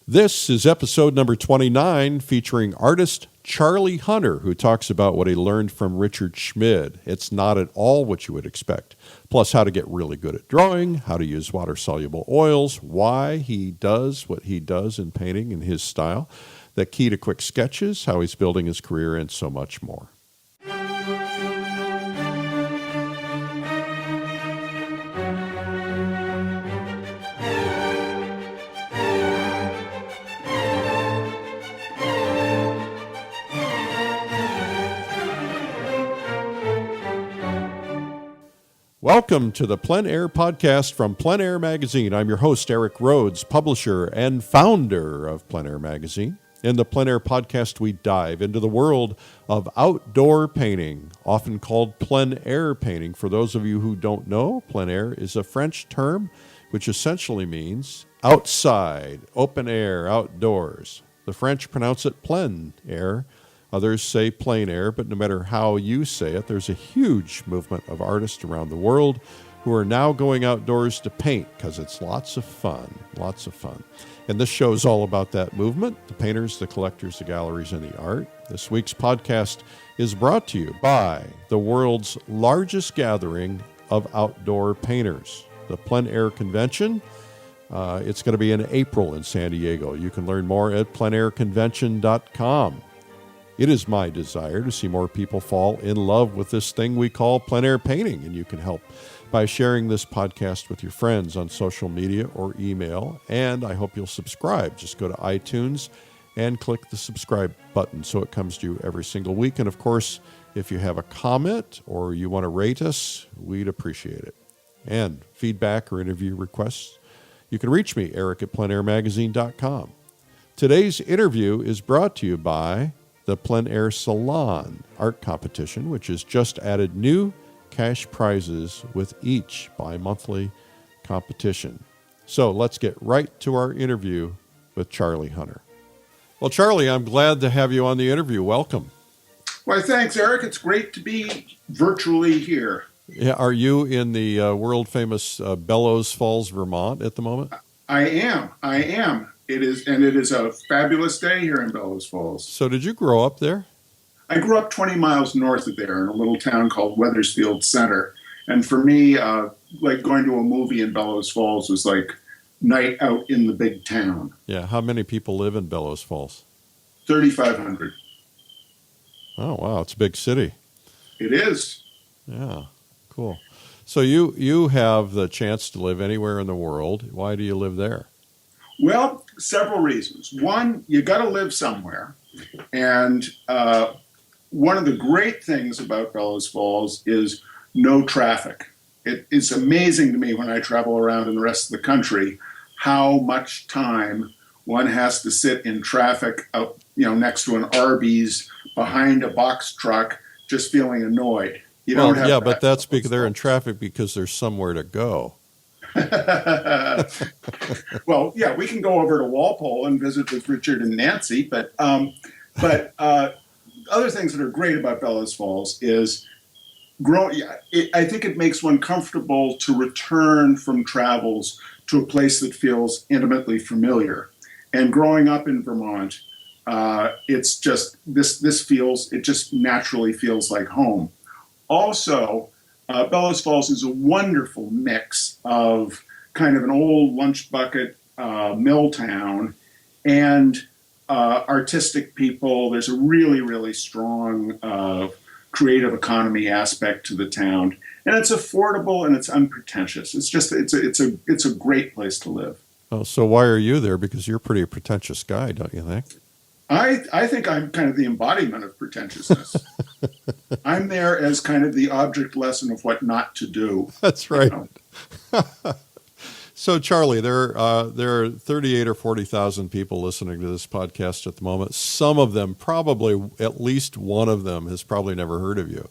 This is episode number 29, featuring artist Charlie Hunter, who talks about what he learned from Richard Schmid. It's not at all what you would expect. Plus, how to get really good at drawing, how to use water-soluble oils, why he does what he does in painting in his style, the key to quick sketches, how he's building his career, and so much more. Welcome to the Plein Air Podcast from Plein Air Magazine. I'm your host, Eric Rhoads, publisher and founder of Plein Air Magazine. In the Plein Air Podcast, we dive into the world of outdoor painting, often called plein air painting. For those of you who don't know, plein air is a French term which essentially means outside, open air, outdoors. The French pronounce it plein air. Others say plein air, but no matter how you say it, there's a huge movement of artists around the world who are now going outdoors to paint because it's lots of fun. And this show is all about that movement, the painters, the collectors, the galleries, and the art. This week's podcast is brought to you by the world's largest gathering of outdoor painters, the Plein Air Convention. It's going to be in April in San Diego. You can learn more at pleinairconvention.com. It is my desire to see more people fall in love with this thing we call plein air painting, and you can help by sharing this podcast with your friends on social media or email, and I hope you'll subscribe. Just go to iTunes and click the subscribe button so it comes to you every single week. And of course, if you have a comment or you want to rate us, we'd appreciate it. And feedback or interview requests, you can reach me, Eric at pleinairmagazine.com. Today's interview is brought to you by the Plein Air Salon art competition, which has just added new cash prizes with each bi-monthly competition. So let's get right to our interview with Charlie Hunter. Well, Charlie, I'm glad to have you on the interview. Welcome. Why, thanks, Eric. It's great to be virtually here. Yeah, are you in the world-famous Bellows Falls, Vermont at the moment? I am. It is a fabulous day here in Bellows Falls. So did you grow up there? I grew up 20 miles north of there in a little town called Wethersfield Center. And for me, like going to a movie in Bellows Falls was like night out in the big town. Yeah. How many people live in Bellows Falls? 3,500. Oh, wow. It's a big city. It is. Yeah. Cool. So you have the chance to live anywhere in the world. Why do you live there? Well, several reasons. One, you got to live somewhere. And one of the great things about Bellows Falls is no traffic. It's amazing to me when I travel around in the rest of the country how much time one has to sit in traffic out, next to an Arby's, behind a box truck, just feeling annoyed. But that's because they're in traffic because there's somewhere to go. Well, yeah, we can go over to Walpole and visit with Richard and Nancy, but other things that are great about Bellows Falls is I think it makes one comfortable to return from travels to a place that feels intimately familiar. And growing up in Vermont, it's just it just naturally feels like home. Also, Bellows Falls is a wonderful mix of kind of an old lunch bucket mill town and artistic people. There's a really, really strong creative economy aspect to the town, and it's affordable and it's unpretentious. It's a great place to live. Oh, so why are you there? Because you're a pretty pretentious guy, don't you think? I think I'm kind of the embodiment of pretentiousness. I'm there as kind of the object lesson of what not to do. That's right. So, Charlie, there are 38 or 40,000 people listening to this podcast at the moment. Some of them, probably at least one of them, has probably never heard of you.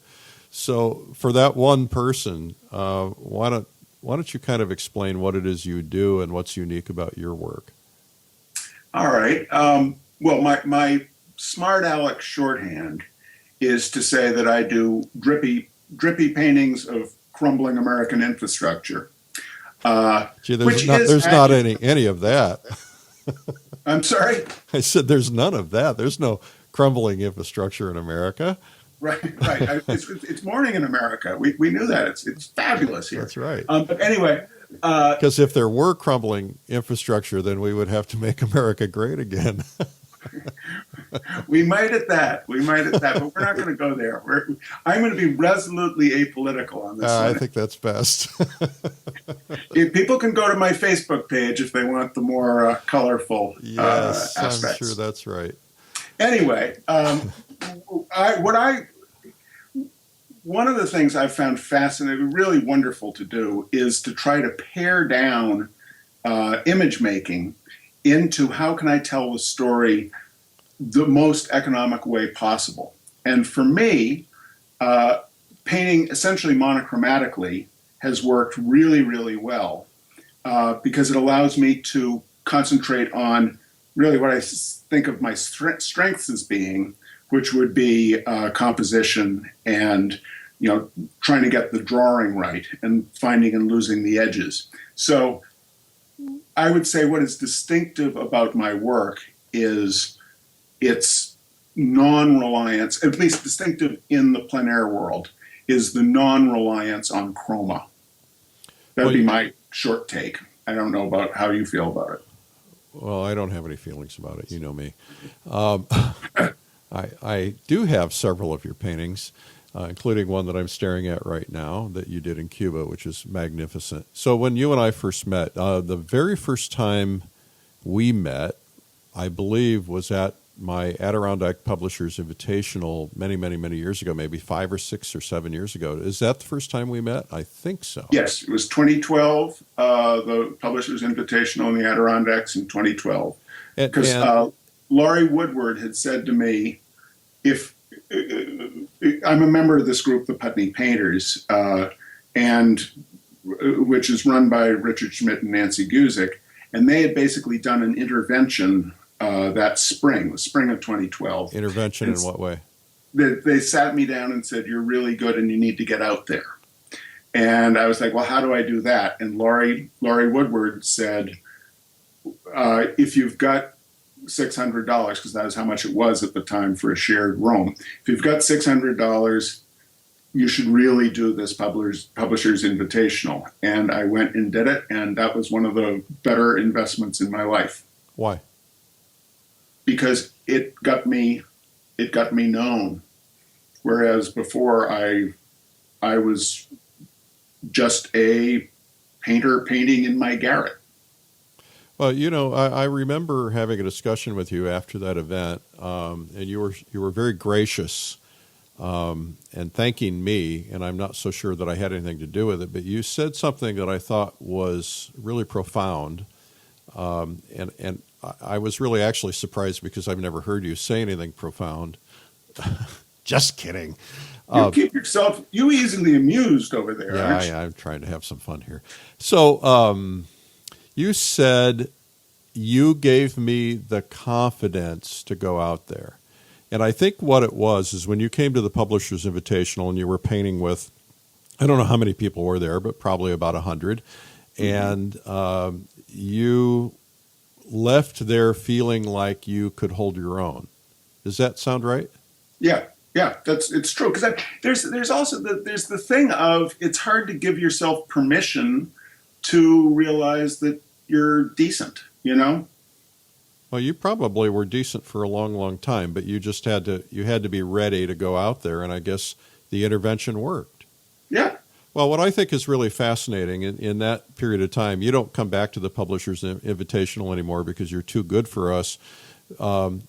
So, for that one person, why don't you kind of explain what it is you do and what's unique about your work? All right. Well, my smart aleck shorthand is to say that I do drippy paintings of crumbling American infrastructure. There's not any of that. I'm sorry? I said there's none of that. There's no crumbling infrastructure in America. Right, right. It's morning in America. We knew that. It's fabulous here. That's right. But anyway. Because if there were crumbling infrastructure, then we would have to make America great again. We might at that, but we're not going to go there. I'm going to be resolutely apolitical on this. I think that's best. People can go to my Facebook page if they want the more colorful yes, aspects. I'm sure that's right. Anyway, one of the things I've found fascinating, really wonderful to do, is to try to pare down image making into how can I tell the story the most economic way possible. And for me, painting essentially monochromatically has worked really, really well because it allows me to concentrate on really what I think of my strengths as being, which would be composition and trying to get the drawing right and finding and losing the edges. So I would say what is distinctive about my work is its non-reliance, at least distinctive in the plein air world, is the non-reliance on chroma. That would be my short take. I don't know about how you feel about it. Well, I don't have any feelings about it. You know me. I do have several of your paintings, including one that I'm staring at right now that you did in Cuba, which is magnificent. So when you and I first met, the very first time we met, I believe, was at my Adirondack Publishers Invitational many, many, many years ago, maybe 5 or 6 or 7 years ago. Is that the first time we met? I think so. Yes, it was 2012, the Publishers Invitational in the Adirondacks in 2012. Because Laurie Woodward had said to me, if I'm a member of this group, the Putney Painters, and which is run by Richard Schmid and Nancy Guzik, and they had basically done an intervention that spring, the spring of 2012. Intervention in what way? They sat me down and said, "You're really good and you need to get out there." And I was like, "Well, how do I do that?" And Laurie Woodward said, "If you've got $600, because that was how much it was at the time for a shared room. If you've got $600, you should really do this Publishers Invitational." And I went and did it, and that was one of the better investments in my life. Why? Because it got me known, whereas before I was just a painter painting in my garret. Well, I remember having a discussion with you after that event, and you were very gracious and thanking me, and I'm not so sure that I had anything to do with it, but you said something that I thought was really profound, and I was really actually surprised because I've never heard you say anything profound. Just kidding. You keep yourself, you easily amused over there. Yeah, I'm trying to have some fun here. So, you said you gave me the confidence to go out there. And I think what it was is when you came to the Publishers Invitational and you were painting with, I don't know how many people were there, but probably about 100. Mm-hmm. And you left there feeling like you could hold your own. Does that sound right? Yeah, it's true. Because there's also there's the thing of it's hard to give yourself permission to realize that you're decent, Well, you probably were decent for a long, long time, but you just had to be ready to go out there, and I guess the intervention worked. Yeah. Well, what I think is really fascinating in that period of time, you don't come back to the Publishers Invitational anymore because you're too good for us.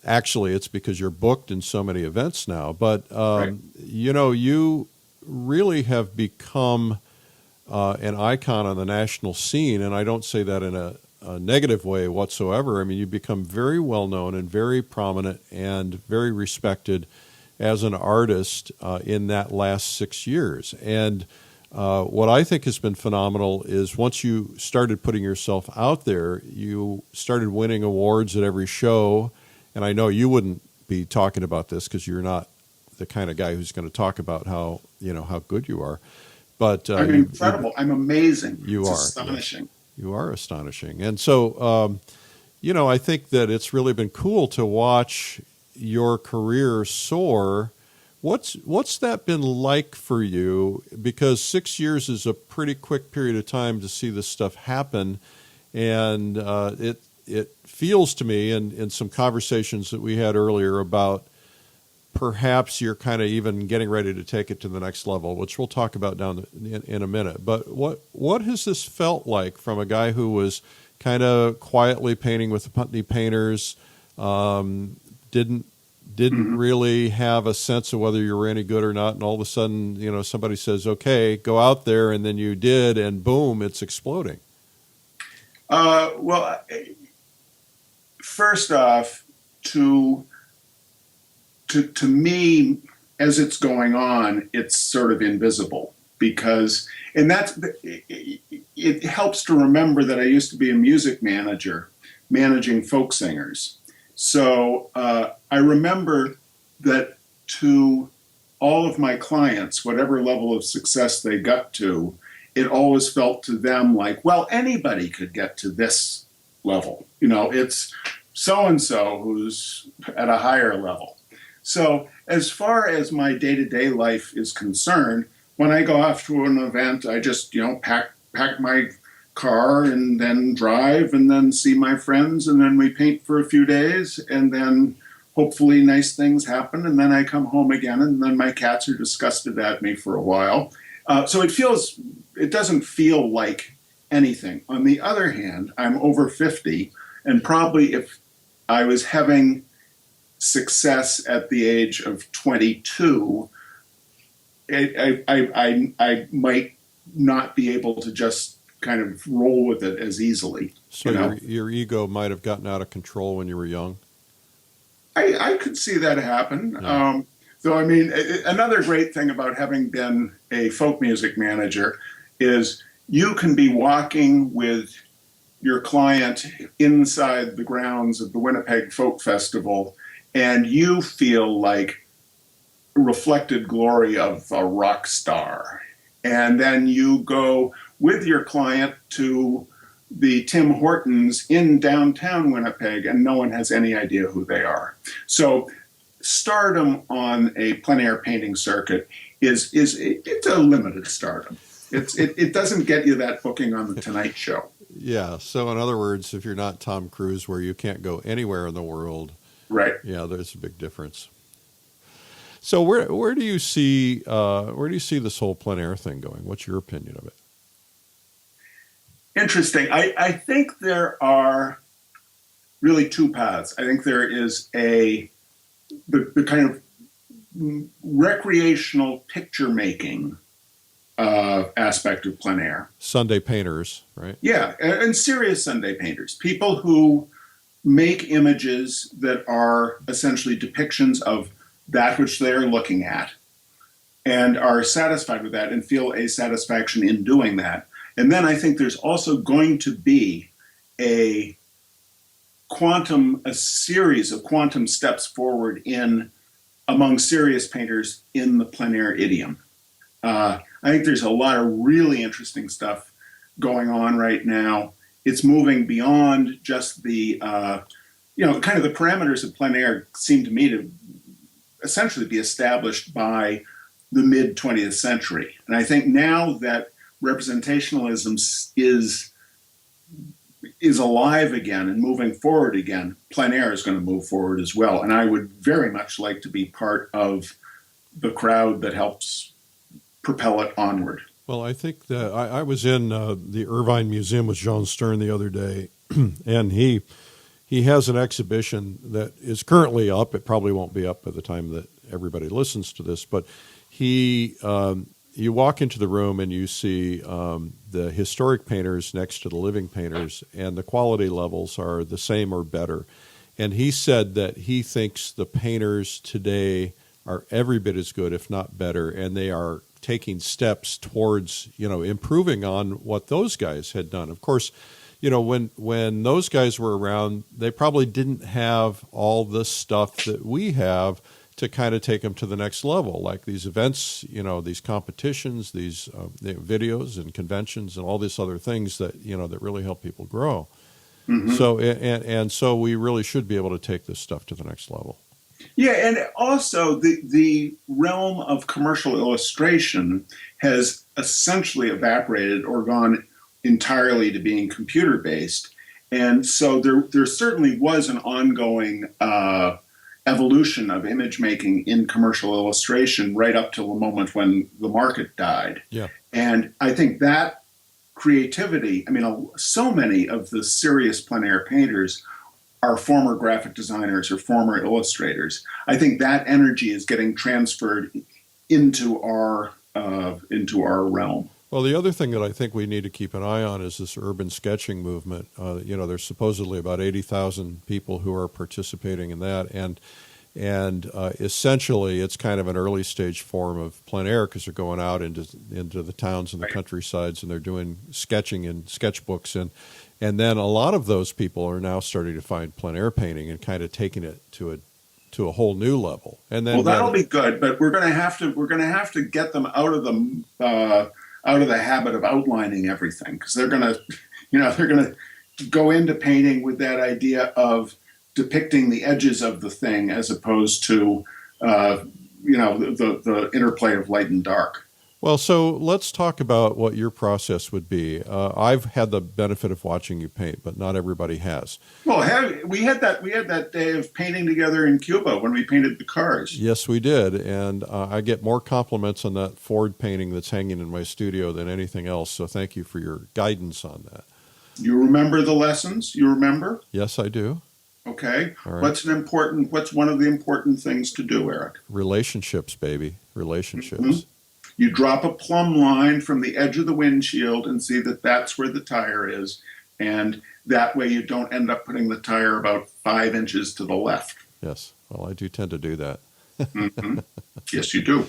Actually, it's because you're booked in so many events now. But, right. You really have become an icon on the national scene, and I don't say that in a negative way whatsoever. I mean, you've become very well known and very prominent and very respected as an artist in that last 6 years. And what I think has been phenomenal is once you started putting yourself out there, you started winning awards at every show. And I know you wouldn't be talking about this because you're not the kind of guy who's going to talk about how good you are. But I'm incredible. I'm amazing. You are astonishing. Yes. You are astonishing. And so, I think that it's really been cool to watch your career soar. What's that been like for you? Because 6 years is a pretty quick period of time to see this stuff happen, and it feels to me, in some conversations that we had earlier, about perhaps you're kind of even getting ready to take it to the next level, which we'll talk about in a minute. But what has this felt like from a guy who was kind of quietly painting with the Putney painters, didn't really have a sense of whether you were any good or not, and all of a sudden, somebody says, okay, go out there, and then you did, and boom, it's exploding? Well, first off, to me, as it's going on, it's sort of invisible, because, and it helps to remember that I used to be a music manager, managing folk singers. So I remember that to all of my clients, whatever level of success they got to, it always felt to them like, well, anybody could get to this level. It's so-and-so who's at a higher level. So as far as my day-to-day life is concerned, when I go off to an event, I just, pack my car and then drive and then see my friends, and then we paint for a few days, and then hopefully nice things happen, and then I come home again, and then my cats are disgusted at me for a while. So it doesn't feel like anything. On the other hand, I'm over 50, and probably if I was having success at the age of 22, I might not be able to just kind of roll with it as easily. So your ego might have gotten out of control when you were young? I could see that happen. Yeah. So, another great thing about having been a folk music manager is you can be walking with your client inside the grounds of the Winnipeg Folk Festival, and you feel like a reflected glory of a rock star. And then you go with your client to the Tim Hortons in downtown Winnipeg, and no one has any idea who they are. So stardom on a plein air painting circuit it's a limited stardom. It doesn't get you that booking on the Tonight Show. Yeah. So in other words, if you're not Tom Cruise, where you can't go anywhere in the world, right? Yeah, there's a big difference. So where do you see this whole plein air thing going? What's your opinion of it? Interesting. I think there are really two paths. I think there is the kind of recreational picture making aspect of plein air. Sunday painters, right? Yeah, and serious Sunday painters. People who make images that are essentially depictions of that which they're looking at, and are satisfied with that and feel a satisfaction in doing that. And then I think there's also going to be a series of quantum steps forward among serious painters in the plein air idiom. I think there's a lot of really interesting stuff going on right now. It's moving beyond just the, kind of the parameters of plein air seem to me to essentially be established by the mid 20th century. And I think now that representationalism is alive again and moving forward again, plein air is going to move forward as well. And I would very much like to be part of the crowd that helps propel it onward. Well, I think that I was in the Irvine Museum with Jean Stern the other day, and he has an exhibition that is currently up. It probably won't be up by the time that everybody listens to this, but you walk into the room and you see the historic painters next to the living painters, and the quality levels are the same or better. And he said that he thinks the painters today are every bit as good, if not better, and they are taking steps towards, improving on what those guys had done. Of course, when those guys were around, they probably didn't have all the stuff that we have to kind of take them to the next level, like these events, these competitions, these videos and conventions and all these other things that, that really help people grow. So and so we really should be able to take this stuff to the next level. Yeah, and also the realm of commercial illustration has essentially evaporated or gone entirely to being computer-based. And so there certainly was an ongoing evolution of image making in commercial illustration right up till the moment when the market died. Yeah. And I think that creativity, I mean, so many of the serious plein air painters are former graphic designers or former illustrators. I think that energy is getting transferred into our realm. Well, the other thing that I think we need to keep an eye on is this urban sketching movement. There's supposedly about 80,000 people who are participating in that, and essentially it's kind of an early stage form of plein air because they're going out into the towns and the countrysides and they're doing sketching in sketchbooks, and then a lot of those people are now starting to find plein air painting and kind of taking it to a whole new level. And then that'll be good, but we're going to have to get them out of the habit of outlining everything, because they're going to go into painting with that idea of depicting the edges of the thing as opposed to the interplay of light and dark. Well, so let's talk about what your process would be. I've had the benefit of watching you paint, but not everybody has. Well, we had that day of painting together in Cuba when we painted the cars. Yes, we did, and I get more compliments on that Ford painting that's hanging in my studio than anything else. So thank you for your guidance on that. You remember the lessons? You remember? Yes, I do. Okay. All right. What's one of the important things to do, Eric? Relationships, baby. Relationships. Mm-hmm. You drop a plumb line from the edge of the windshield and see that that's where the tire is. And that way you don't end up putting the tire about 5 inches to the left. Yes. Well, I do tend to do that. Mm-hmm. Yes, you do.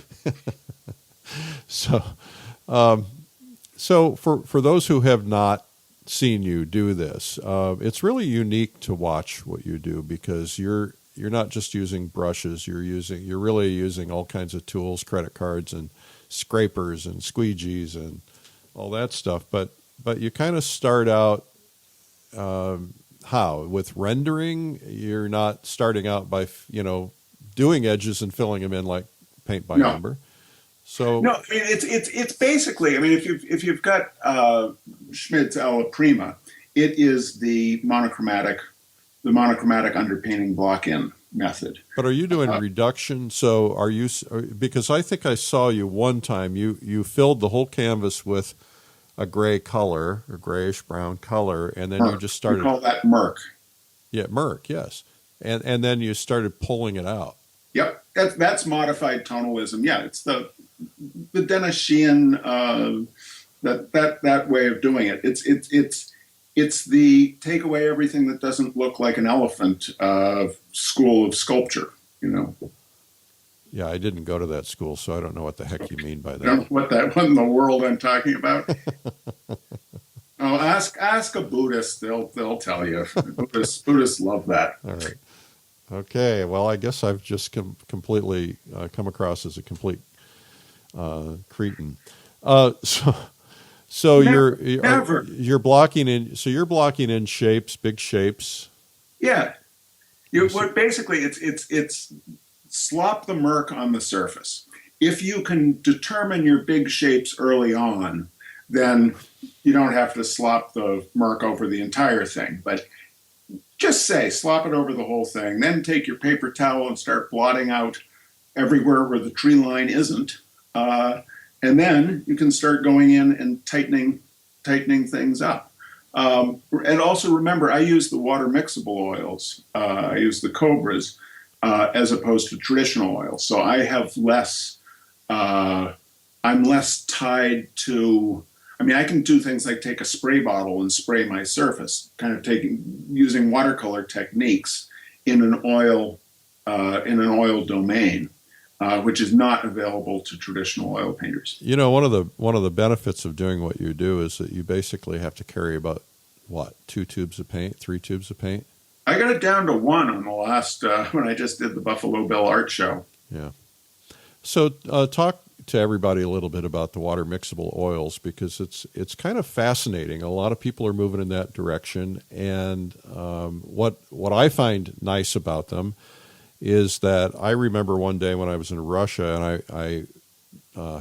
So for those who have not seen you do this, it's really unique to watch what you do, because you're not just using brushes. You're really using all kinds of tools, credit cards and scrapers and squeegees and all that stuff. But you kind of start out with rendering. You're not starting out by doing edges and filling them in like paint by number. So no, I mean it's basically, I mean, if you've got Schmid's Alla Prima, it is the monochromatic underpainting block-in method. But are you doing reduction? So are you? Because I think I saw you one time. You filled the whole canvas with a gray color, or grayish brown color, and then you just started. We call that murk. Yeah, murk. Yes, and then you started pulling it out. Yep, that's modified tonalism. Yeah, it's the Denishian that way of doing it. It's the take away everything that doesn't look like an elephant school of sculpture. Yeah, I didn't go to that school, so I don't know what the heck you mean by that. You know what in the world I'm talking about? Oh, ask a Buddhist; they'll tell you. Buddhists love that. All right. Okay. Well, I guess I've just completely come across as a complete cretin. So you're blocking in. So you're blocking in shapes, big shapes. Yeah. Basically it's slop the murk on the surface. If you can determine your big shapes early on, then you don't have to slop the murk over the entire thing. But just slop it over the whole thing. Then take your paper towel and start blotting out everywhere where the tree line isn't. And then you can start going in and tightening things up. And also remember, I use the water mixable oils. I use the Cobras as opposed to traditional oils. So I have less, I'm less tied to, I mean, I can do things like take a spray bottle and spray my surface, kind of using watercolor techniques in an oil domain. Which is not available to traditional oil painters. One of the benefits of doing what you do is that you basically have to carry about 2 tubes of paint, 3 tubes of paint. I got it down to 1 on the last when I just did the Buffalo Bill Art Show. Yeah. So talk to everybody a little bit about the water mixable oils, because it's kind of fascinating. A lot of people are moving in that direction, and what I find nice about them is that I remember one day when I was in Russia, and I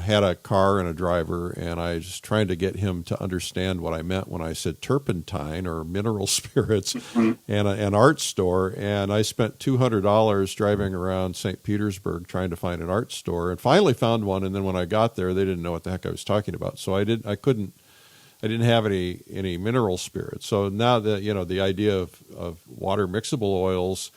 had a car and a driver, and I was trying to get him to understand what I meant when I said turpentine or mineral spirits and an art store. And I spent $200 driving around St. Petersburg trying to find an art store, and finally found one. And then when I got there, they didn't know what the heck I was talking about. So I didn't have any mineral spirits. So now that, the idea of water mixable oils,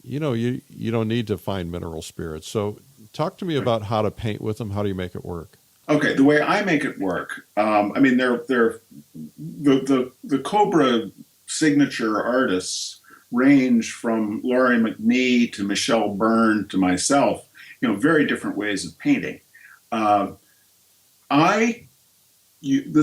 you don't need to find mineral spirits. So talk to me about how to paint with them. How do you make it work? Okay, the way I make it work, they're the Cobra signature artists range from Laurie McNee to Michelle Byrne to myself. Very different ways of painting. The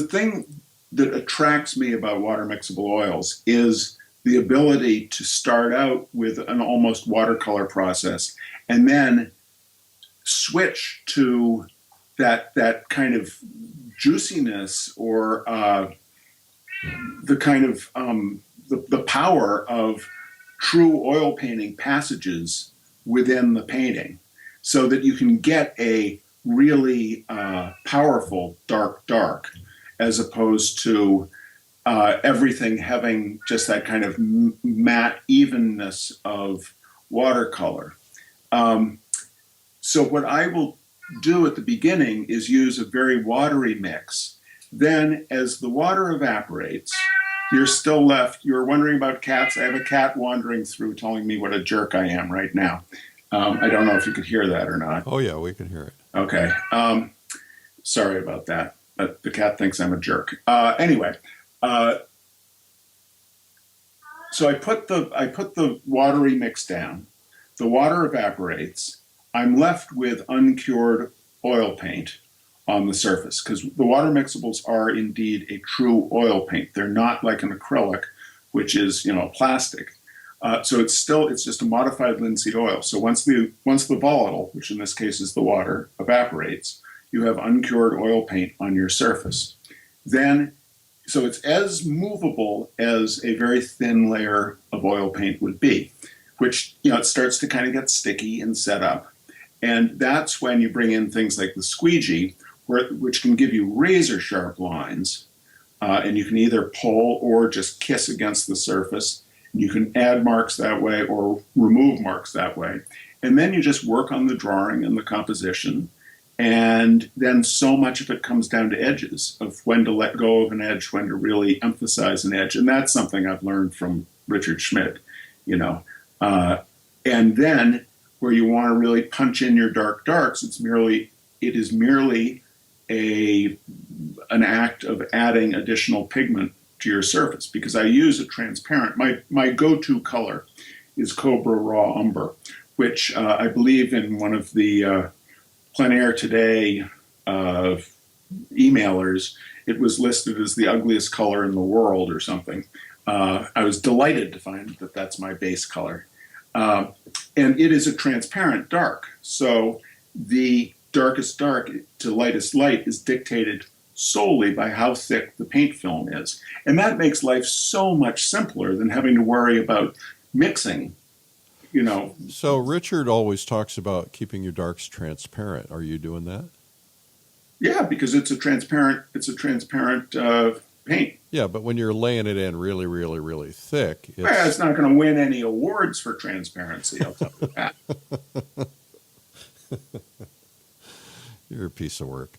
thing that attracts me about water mixable oils is the ability to start out with an almost watercolor process and then switch to that kind of juiciness or the kind of the power of true oil painting passages within the painting, so that you can get a really powerful dark, as opposed to everything having just that kind of matte evenness of watercolor. So what I will do at the beginning is use a very watery mix. Then as the water evaporates, you're wondering about cats. I have a cat wandering through telling me what a jerk I am right now. I don't know if you could hear that or not. Oh yeah, we can hear it. Okay. Sorry about that, but the cat thinks I'm a jerk. Anyway, so I put the watery mix down. The water evaporates. I'm left with uncured oil paint on the surface, because the water mixables are indeed a true oil paint. They're not like an acrylic, which is plastic. So it's just a modified linseed oil. So once the volatile, which in this case is the water, evaporates, you have uncured oil paint on your surface. So it's as movable as a very thin layer of oil paint would be, which it starts to kind of get sticky and set up. And that's when you bring in things like the squeegee, which can give you razor sharp lines, and you can either pull or just kiss against the surface. You can add marks that way or remove marks that way. And then you just work on the drawing and the composition. And then so much of it comes down to edges, of when to let go of an edge, when to really emphasize an edge. And that's something I've learned from Richard Schmid, and then where you want to really punch in your darks, it is merely an act of adding additional pigment to your surface, because I use a transparent. My go-to color is Cobra Raw Umber, which I believe in one of the Plein Air Today emailers, it was listed as the ugliest color in the world or something. I was delighted to find that that's my base color. And it is a transparent dark. So the darkest dark to lightest light is dictated solely by how thick the paint film is. And that makes life so much simpler than having to worry about mixing, So Richard always talks about keeping your darks transparent. Are you doing that? Yeah, because it's a transparent paint. Yeah, but when you're laying it in really, really, really thick, it's not going to win any awards for transparency, I'll tell you that. You're a piece of work.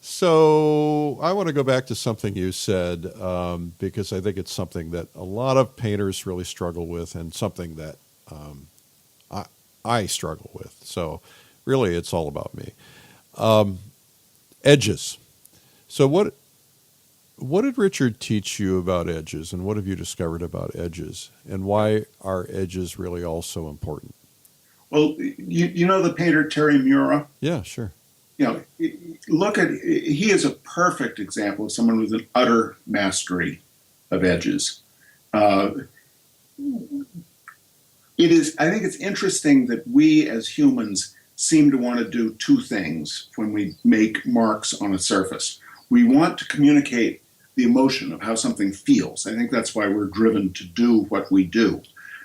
So I want to go back to something you said, because I think it's something that a lot of painters really struggle with, and something that I struggle with. So really, it's all about me. Edges. So what did Richard teach you about edges, and what have you discovered about edges, and why are edges really also important? Well, you know the painter Terry Mura? Yeah, sure. He is a perfect example of someone with an utter mastery of edges. I think it's interesting that we as humans seem to want to do two things when we make marks on a surface. We want to communicate the emotion of how something feels. I think that's why we're driven to do what we do.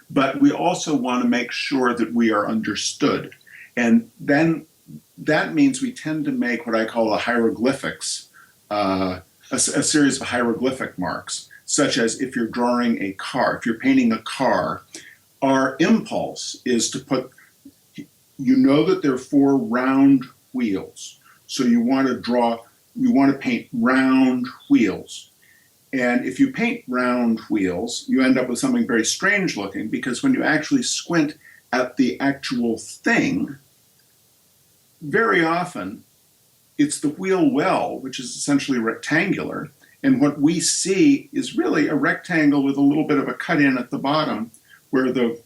But we also want to make sure that we are understood. And then that means we tend to make what I call a hieroglyphics, a series of hieroglyphic marks, such as if you're drawing a car, if you're painting a car, our impulse is to put, you know that there are four round wheels. So you want to paint round wheels. And if you paint round wheels, you end up with something very strange looking, because when you actually squint at the actual thing, very often it's the wheel well, which is essentially rectangular. And what we see is really a rectangle with a little bit of a cut in at the bottom where the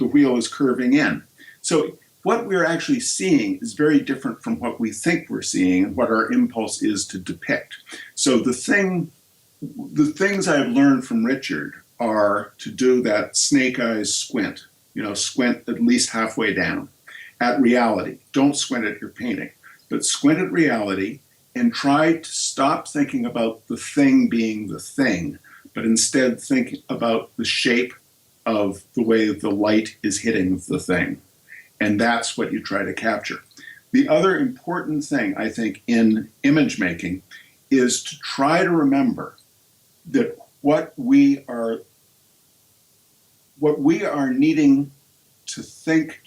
wheel is curving in. So what we're actually seeing is very different from what we think we're seeing and what our impulse is to depict. So the things I've learned from Richard are to do that snake eyes squint, squint at least halfway down at reality. Don't squint at your painting, but squint at reality and try to stop thinking about the thing being the thing, but instead think about the shape of the way the light is hitting the thing. And that's what you try to capture. The other important thing, I think, in image making is to try to remember that what we are needing to think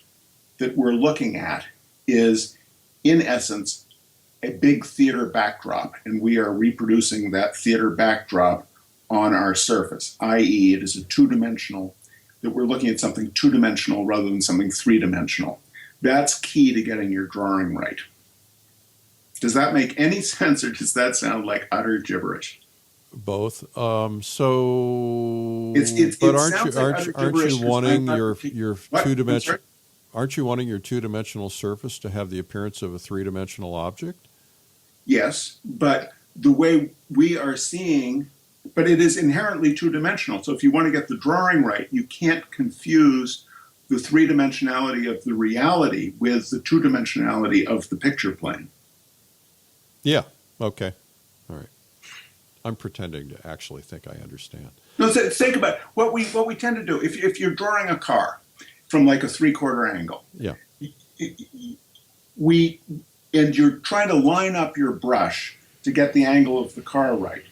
that we're looking at is, in essence, a big theater backdrop, and we are reproducing that theater backdrop on our surface, i.e. it is a two-dimensional, that we're looking at something two-dimensional rather than something three-dimensional. That's key to getting your drawing right. Does that make any sense, or does that sound like utter gibberish? Both. Aren't you wanting your two-dimensional surface to have the appearance of a three-dimensional object? Yes, but the way we are seeing, but it is inherently two-dimensional. So if you want to get the drawing right, you can't confuse the three-dimensionality of the reality with the two-dimensionality of the picture plane. Yeah. Okay. All right. I'm pretending to actually think I understand. No, think about what we tend to do. If you're drawing a car from like a three-quarter angle, yeah, and you're trying to line up your brush to get the angle of the car right,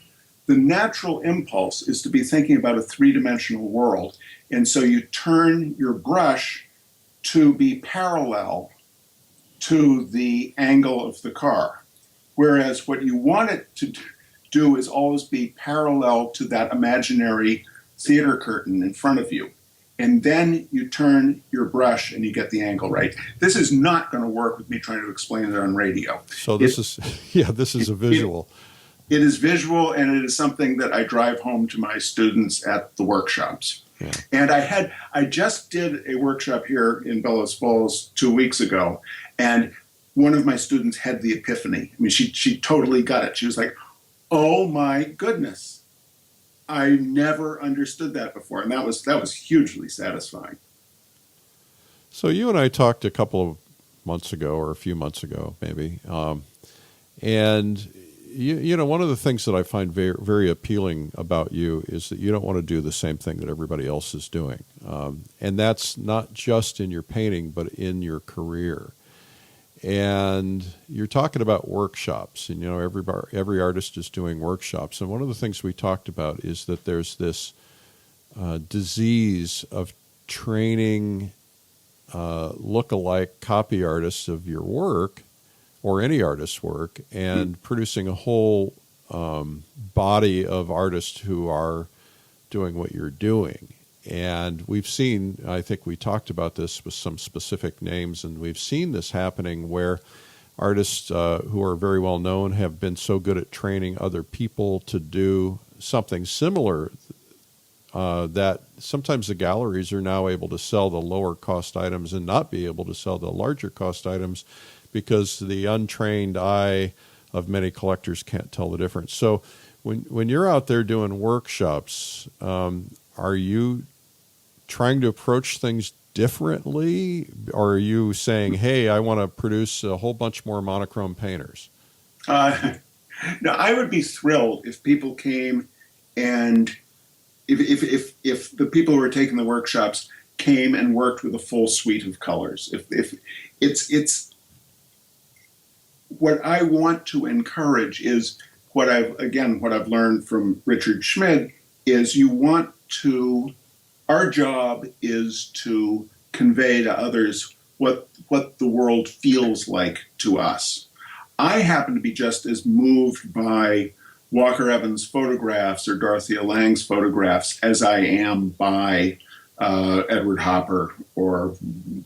the natural impulse is to be thinking about a three-dimensional world. And so you turn your brush to be parallel to the angle of the car. Whereas what you want it to do is always be parallel to that imaginary theater curtain in front of you. And then you turn your brush and you get the angle right. This is not going to work with me trying to explain it on radio. So this is a visual. It is visual, and it is something that I drive home to my students at the workshops. Yeah. And I just did a workshop here in Bellows Falls 2 weeks ago, and one of my students had the epiphany. I mean, she totally got it. She was like, "Oh my goodness, I never understood that before," and that was hugely satisfying. So you and I talked a couple of months ago, or a few months ago, maybe, and one of the things that I find very, very appealing about you is that you don't want to do the same thing that everybody else is doing, and that's not just in your painting, but in your career. And you're talking about workshops, and every artist is doing workshops. And one of the things we talked about is that there's this disease of training look-alike copy artists of your work, or any artist's work, and producing a whole body of artists who are doing what you're doing. And we've seen, I think we talked about this with some specific names, and we've seen this happening where artists who are very well known have been so good at training other people to do something similar that sometimes the galleries are now able to sell the lower cost items and not be able to sell the larger cost items because the untrained eye of many collectors can't tell the difference. So when you're out there doing workshops, are you trying to approach things differently? Or are you saying, hey, I want to produce a whole bunch more monochrome painters? No, I would be thrilled if people came and if the people who are taking the workshops came and worked with a full suite of colors. If it's what I want to encourage is what I've learned from Richard Schmid is our job is to convey to others what the world feels like to us. I happen to be just as moved by Walker Evans' photographs or Dorothea Lange's photographs as I am by Edward Hopper or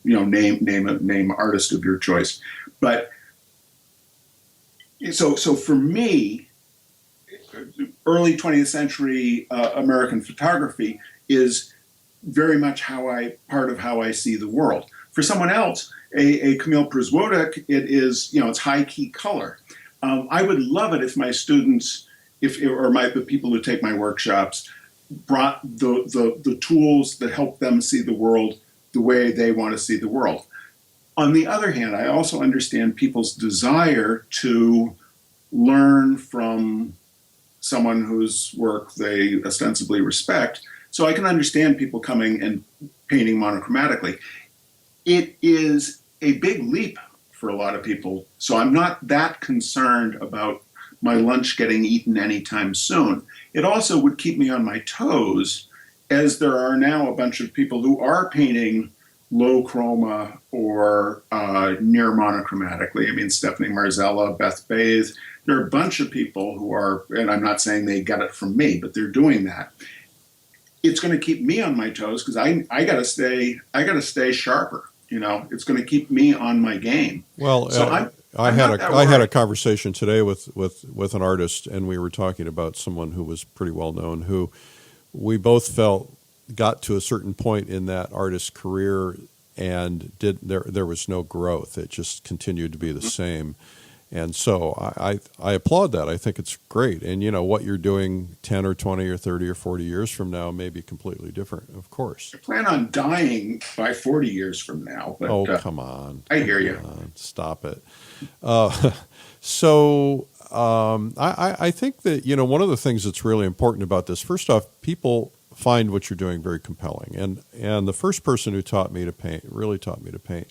name artist of your choice. But so for me, early 20th century American photography is very much part of how I see the world. For someone else, a Camille Przewodek, it's high key color. I would love it if my students, the people who take my workshops, brought the tools that help them see the world the way they want to see the world. On the other hand, I also understand people's desire to learn from someone whose work they ostensibly respect. So I can understand people coming and painting monochromatically. It is a big leap for a lot of people, so I'm not that concerned about my lunch getting eaten anytime soon. It also would keep me on my toes, as there are now a bunch of people who are painting low chroma or near monochromatically. I mean, Stephanie Marzella, Beth Bathe. There are a bunch of people who are, and I'm not saying they get it from me, but they're doing that. It's going to keep me on my toes because I got to stay sharper. It's going to keep me on my game. Well, so I had a conversation today with an artist, and we were talking about someone who was pretty well known, who we both felt got to a certain point in that artist's career and there was no growth. It just continued to be the same. And so I applaud that. I think it's great. And, what you're doing 10 or 20 or 30 or 40 years from now may be completely different, of course. I plan on dying by 40 years from now. But, come on. I hear you. Stop it. I think that, one of the things that's really important about this, first off, people find what you're doing very compelling. And the first person who really taught me to paint,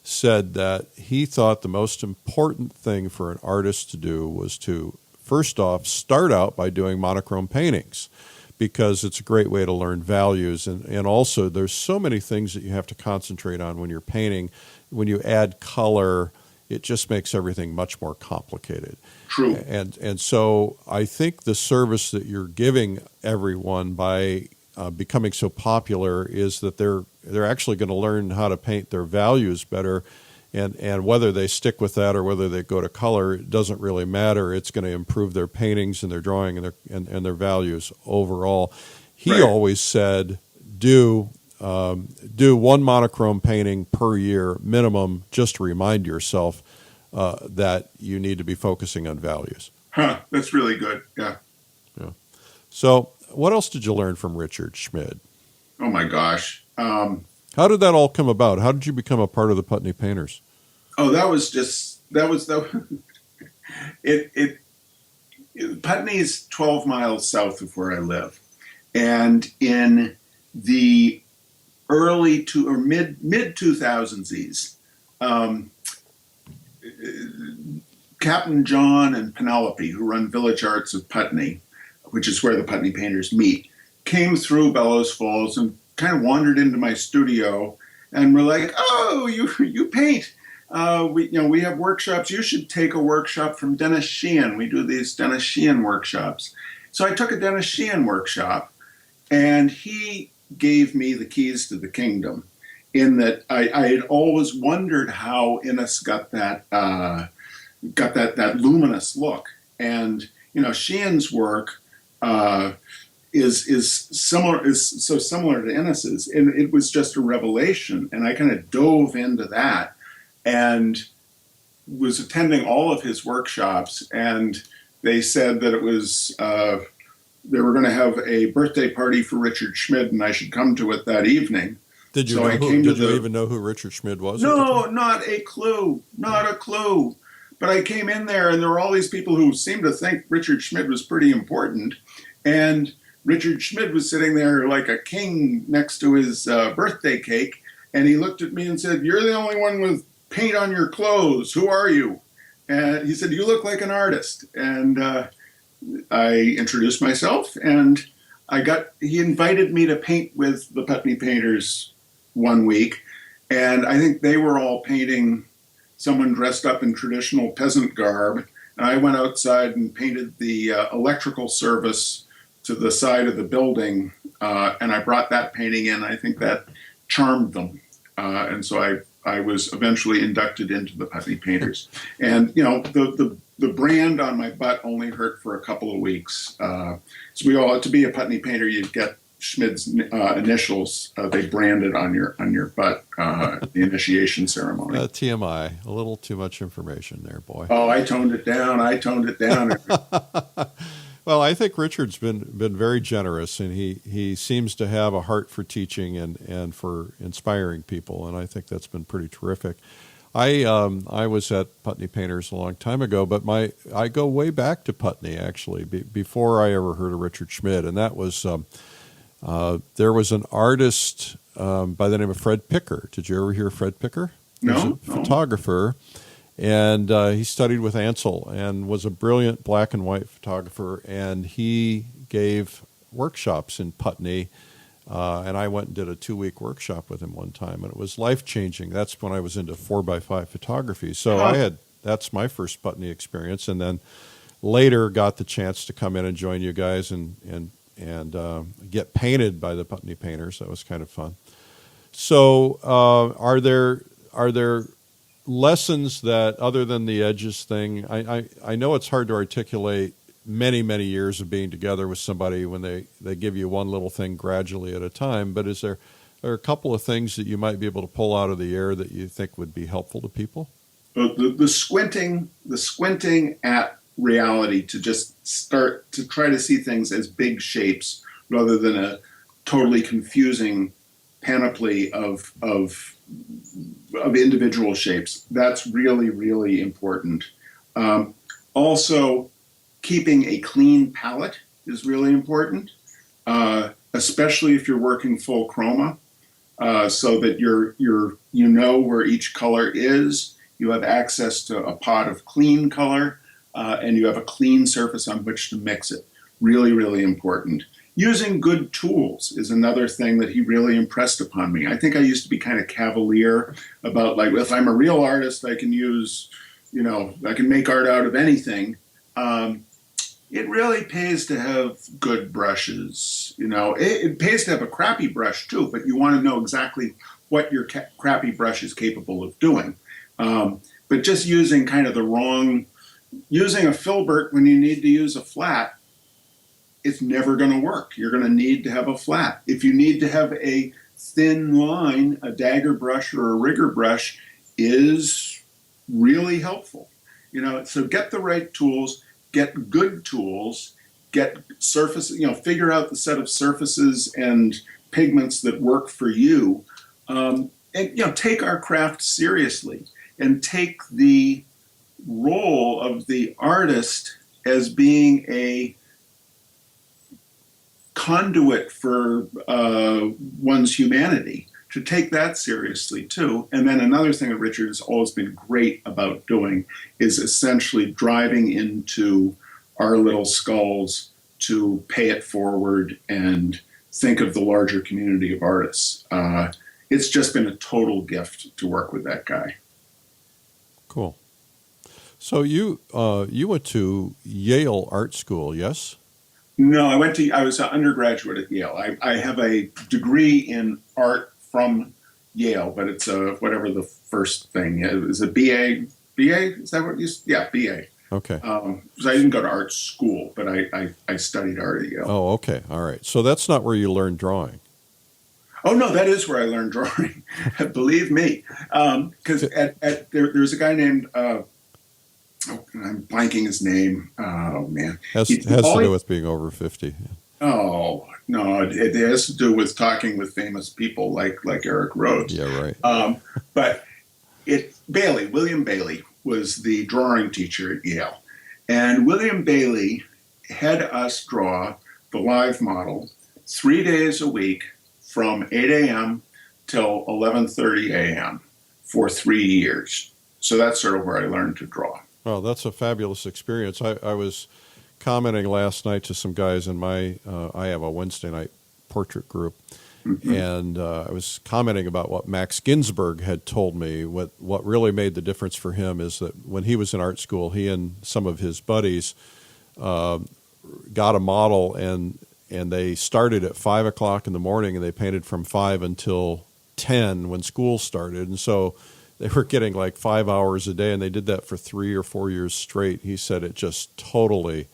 said that he thought the most important thing for an artist to do was to, first off, start out by doing monochrome paintings, because it's a great way to learn values. And also, there's so many things that you have to concentrate on when you're painting. When you add color, it just makes everything much more complicated. True. And so I think the service that you're giving everyone by becoming so popular is that they're actually going to learn how to paint their values better, and whether they stick with that or whether they go to color, it doesn't really matter. It's going to improve their paintings and their drawing and their values overall. He always said, do one monochrome painting per year minimum, just to remind yourself that you need to be focusing on values. That's really good. Yeah. So what else did you learn from Richard Schmid? Oh my gosh. How did that all come about? How did you become a part of the Putney Painters? Oh, Putney's 12 miles south of where I live. And in the early mid 2000s, Captain John and Penelope, who run Village Arts of Putney, which is where the Putney Painters meet, came through Bellows Falls and kind of wandered into my studio and were like, "Oh, you paint? We have workshops. You should take a workshop from Dennis Sheehan. We do these Dennis Sheehan workshops." So I took a Dennis Sheehan workshop, and he gave me the keys to the kingdom. In that, I had always wondered how Innes got that luminous look, and Sheehan's work is so similar to Innes's, and it was just a revelation. And I kind of dove into that and was attending all of his workshops. And they said that it was they were going to have a birthday party for Richard Schmid, and I should come to it that evening. Did you So know I who, came did to you the even know who Richard Schmid was? no, not a clue, not a clue. But I came in there, and there were all these people who seemed to think Richard Schmid was pretty important, and Richard Schmid was sitting there like a king next to his birthday cake, and he looked at me and said, "You're the only one with paint on your clothes. Who are you?" And he said, "You look like an artist." And I introduced myself, and he invited me to paint with the Putney painters one week, and I think they were all painting someone dressed up in traditional peasant garb, and I went outside and painted the electrical service to the side of the building, and I brought that painting in. I think that charmed them, and so I was eventually inducted into the Putney Painters. And the brand on my butt only hurt for a couple of weeks. So we all, to be a Putney painter, you'd get Schmid's initials. They branded on your butt, the initiation ceremony. TMI, a little too much information there, boy. Oh, I toned it down. Well, I think Richard's been very generous, and he seems to have a heart for teaching and for inspiring people, and I think that's been pretty terrific. I was at Putney Painters a long time ago, but I go way back to Putney actually before I ever heard of Richard Schmid, and that was there was an artist by the name of Fred Picker. Did you ever hear of Fred Picker? No, He was a photographer. And he studied with Ansel and was a brilliant black and white photographer. And he gave workshops in Putney. And I went and did a 2-week workshop with him one time. And it was life-changing. That's when I was into 4x5 photography. So that's my first Putney experience. And then later got the chance to come in and join you guys and get painted by the Putney painters. That was kind of fun. So are there lessons that, other than the edges thing, I know it's hard to articulate many years of being together with somebody when they give you one little thing gradually at a time, but are there a couple of things that you might be able to pull out of the air that you think would be helpful to people? The squinting at reality, to just start to try to see things as big shapes rather than a totally confusing panoply of individual shapes. That's really important. Also, keeping a clean palette is really important, especially if you're working full chroma, so that you know where each color is. You have access to a pot of clean color, and you have a clean surface on which to mix it. Really important. Using good tools is another thing that he really impressed upon me. I think I used to be kind of cavalier about, like, if I'm a real artist, I can use, I can make art out of anything. It really pays to have good brushes. It pays to have a crappy brush too, but you want to know exactly what your crappy brush is capable of doing. But just using using a filbert when you need to use a flat, it's never going to work. You're going to need to have a flat. If you need to have a thin line, a dagger brush or a rigger brush is really helpful. So get the right tools, get good tools, get surface, figure out the set of surfaces and pigments that work for you, and take our craft seriously and take the role of the artist as being a conduit for one's humanity, to take that seriously too. And then another thing that Richard has always been great about doing is essentially driving into our little skulls to pay it forward and think of the larger community of artists. It's just been a total gift to work with that guy. Cool. So you went to Yale Art School, yes? No, I was an undergraduate at Yale. I have a degree in art from Yale, but it's whatever the first thing is. Is it BA? BA? Is that what you? Yeah, BA. Okay. Because I didn't go to art school, but I studied art at Yale. Oh, okay. All right. So that's not where you learned drawing. Oh no, that is where I learned drawing. Believe me, because there's a guy named. I'm blanking his name. Oh man, Has to do with being over 50. Oh No, it has to do with talking with famous people like Eric Rhoads. Yeah, right. But William Bailey was the drawing teacher at Yale. And William Bailey had us draw the live model 3 days a week from 8 a.m. till 11:30 a.m. for 3 years. So that's sort of where I learned to draw. Oh, that's a fabulous experience. I was commenting last night to some guys in my, I have a Wednesday night portrait group, Mm-hmm. and I was commenting about what Max Ginsberg had told me. What really made the difference for him is that when he was in art school, he and some of his buddies got a model, and they started at 5 o'clock in the morning, and they painted from 5 until 10 when school started. And so they were getting like 5 hours a day, and they did that for 3 or 4 years straight. He said it just totally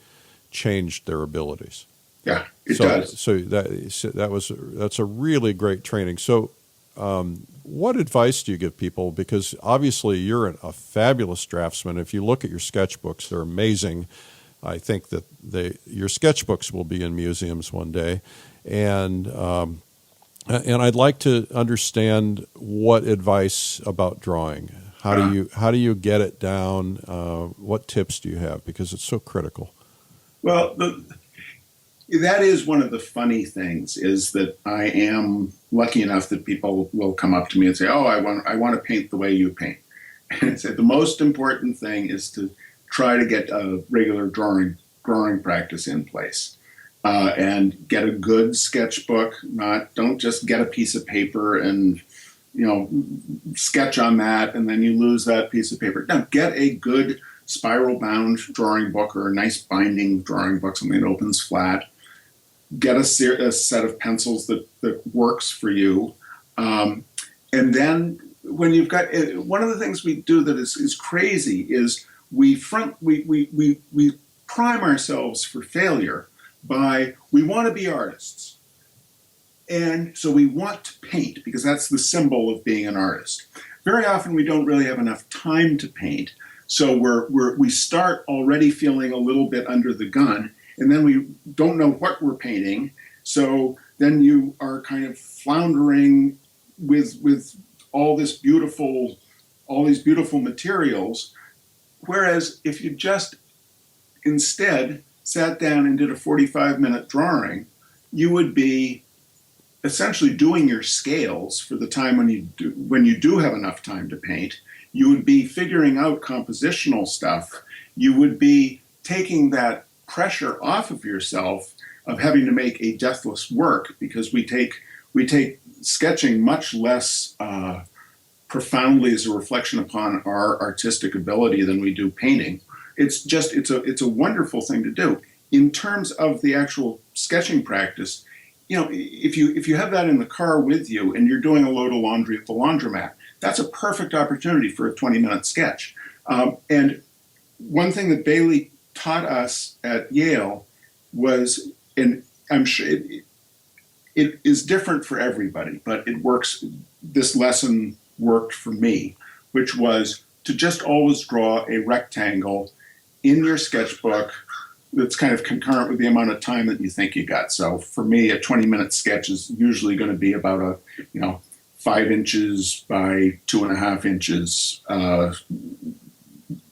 changed their abilities. Yeah, it does. So that's a really great training. So what advice do you give people? Because obviously you're a fabulous draftsman. If you look at your sketchbooks, they're amazing. I think that your sketchbooks will be in museums one day. And I'd like to understand what advice about drawing. How do you get it down? What tips do you have? Because it's so critical. Well, that is one of the funny things, is that I am lucky enough that people will come up to me and say, "Oh, I want to paint the way you paint." And I said the most important thing is to try to get a regular drawing practice in place, and get a good sketchbook. Don't just get a piece of paper and sketch on that and then you lose that piece of paper. No, get a good spiral-bound drawing book or a nice binding drawing book, something that opens flat. Get a set of pencils that works for you. And then when you've got, one of the things we do that is crazy is we prime ourselves for failure by, we want to be artists. And so we want to paint because that's the symbol of being an artist. Very often we don't really have enough time to paint. So we start already feeling a little bit under the gun, and then we don't know what we're painting. So then you are kind of floundering with all these beautiful materials. Whereas if you just instead sat down and did a 45-minute drawing, you would be essentially doing your scales for the time when you do have enough time to paint. You would be figuring out compositional stuff. You would be taking that pressure off of yourself of having to make a deathless work, because we take sketching much less profoundly as a reflection upon our artistic ability than we do painting. It's a wonderful thing to do. In terms of the actual sketching practice, if you have that in the car with you and you're doing a load of laundry at the laundromat, that's a perfect opportunity for a 20-minute sketch. And one thing that Bailey taught us at Yale was, and I'm sure it is different for everybody, but it works. This lesson worked for me, which was to just always draw a rectangle in your sketchbook that's kind of concurrent with the amount of time that you think you got. So for me, a 20-minute sketch is usually going to be about 5 inches by 2.5 inches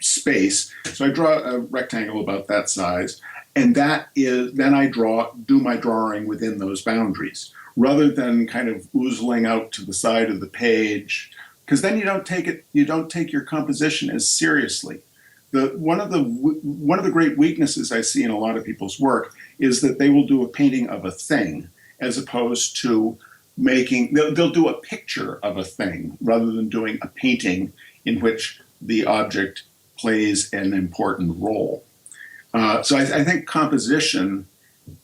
space. So I draw a rectangle about that size, and then I do my drawing within those boundaries, rather than kind of oozling out to the side of the page, because then you don't take your composition as seriously. One of the great weaknesses I see in a lot of people's work is that they will do a painting of a thing as opposed to they'll do a picture of a thing rather than doing a painting in which the object plays an important role. So I think composition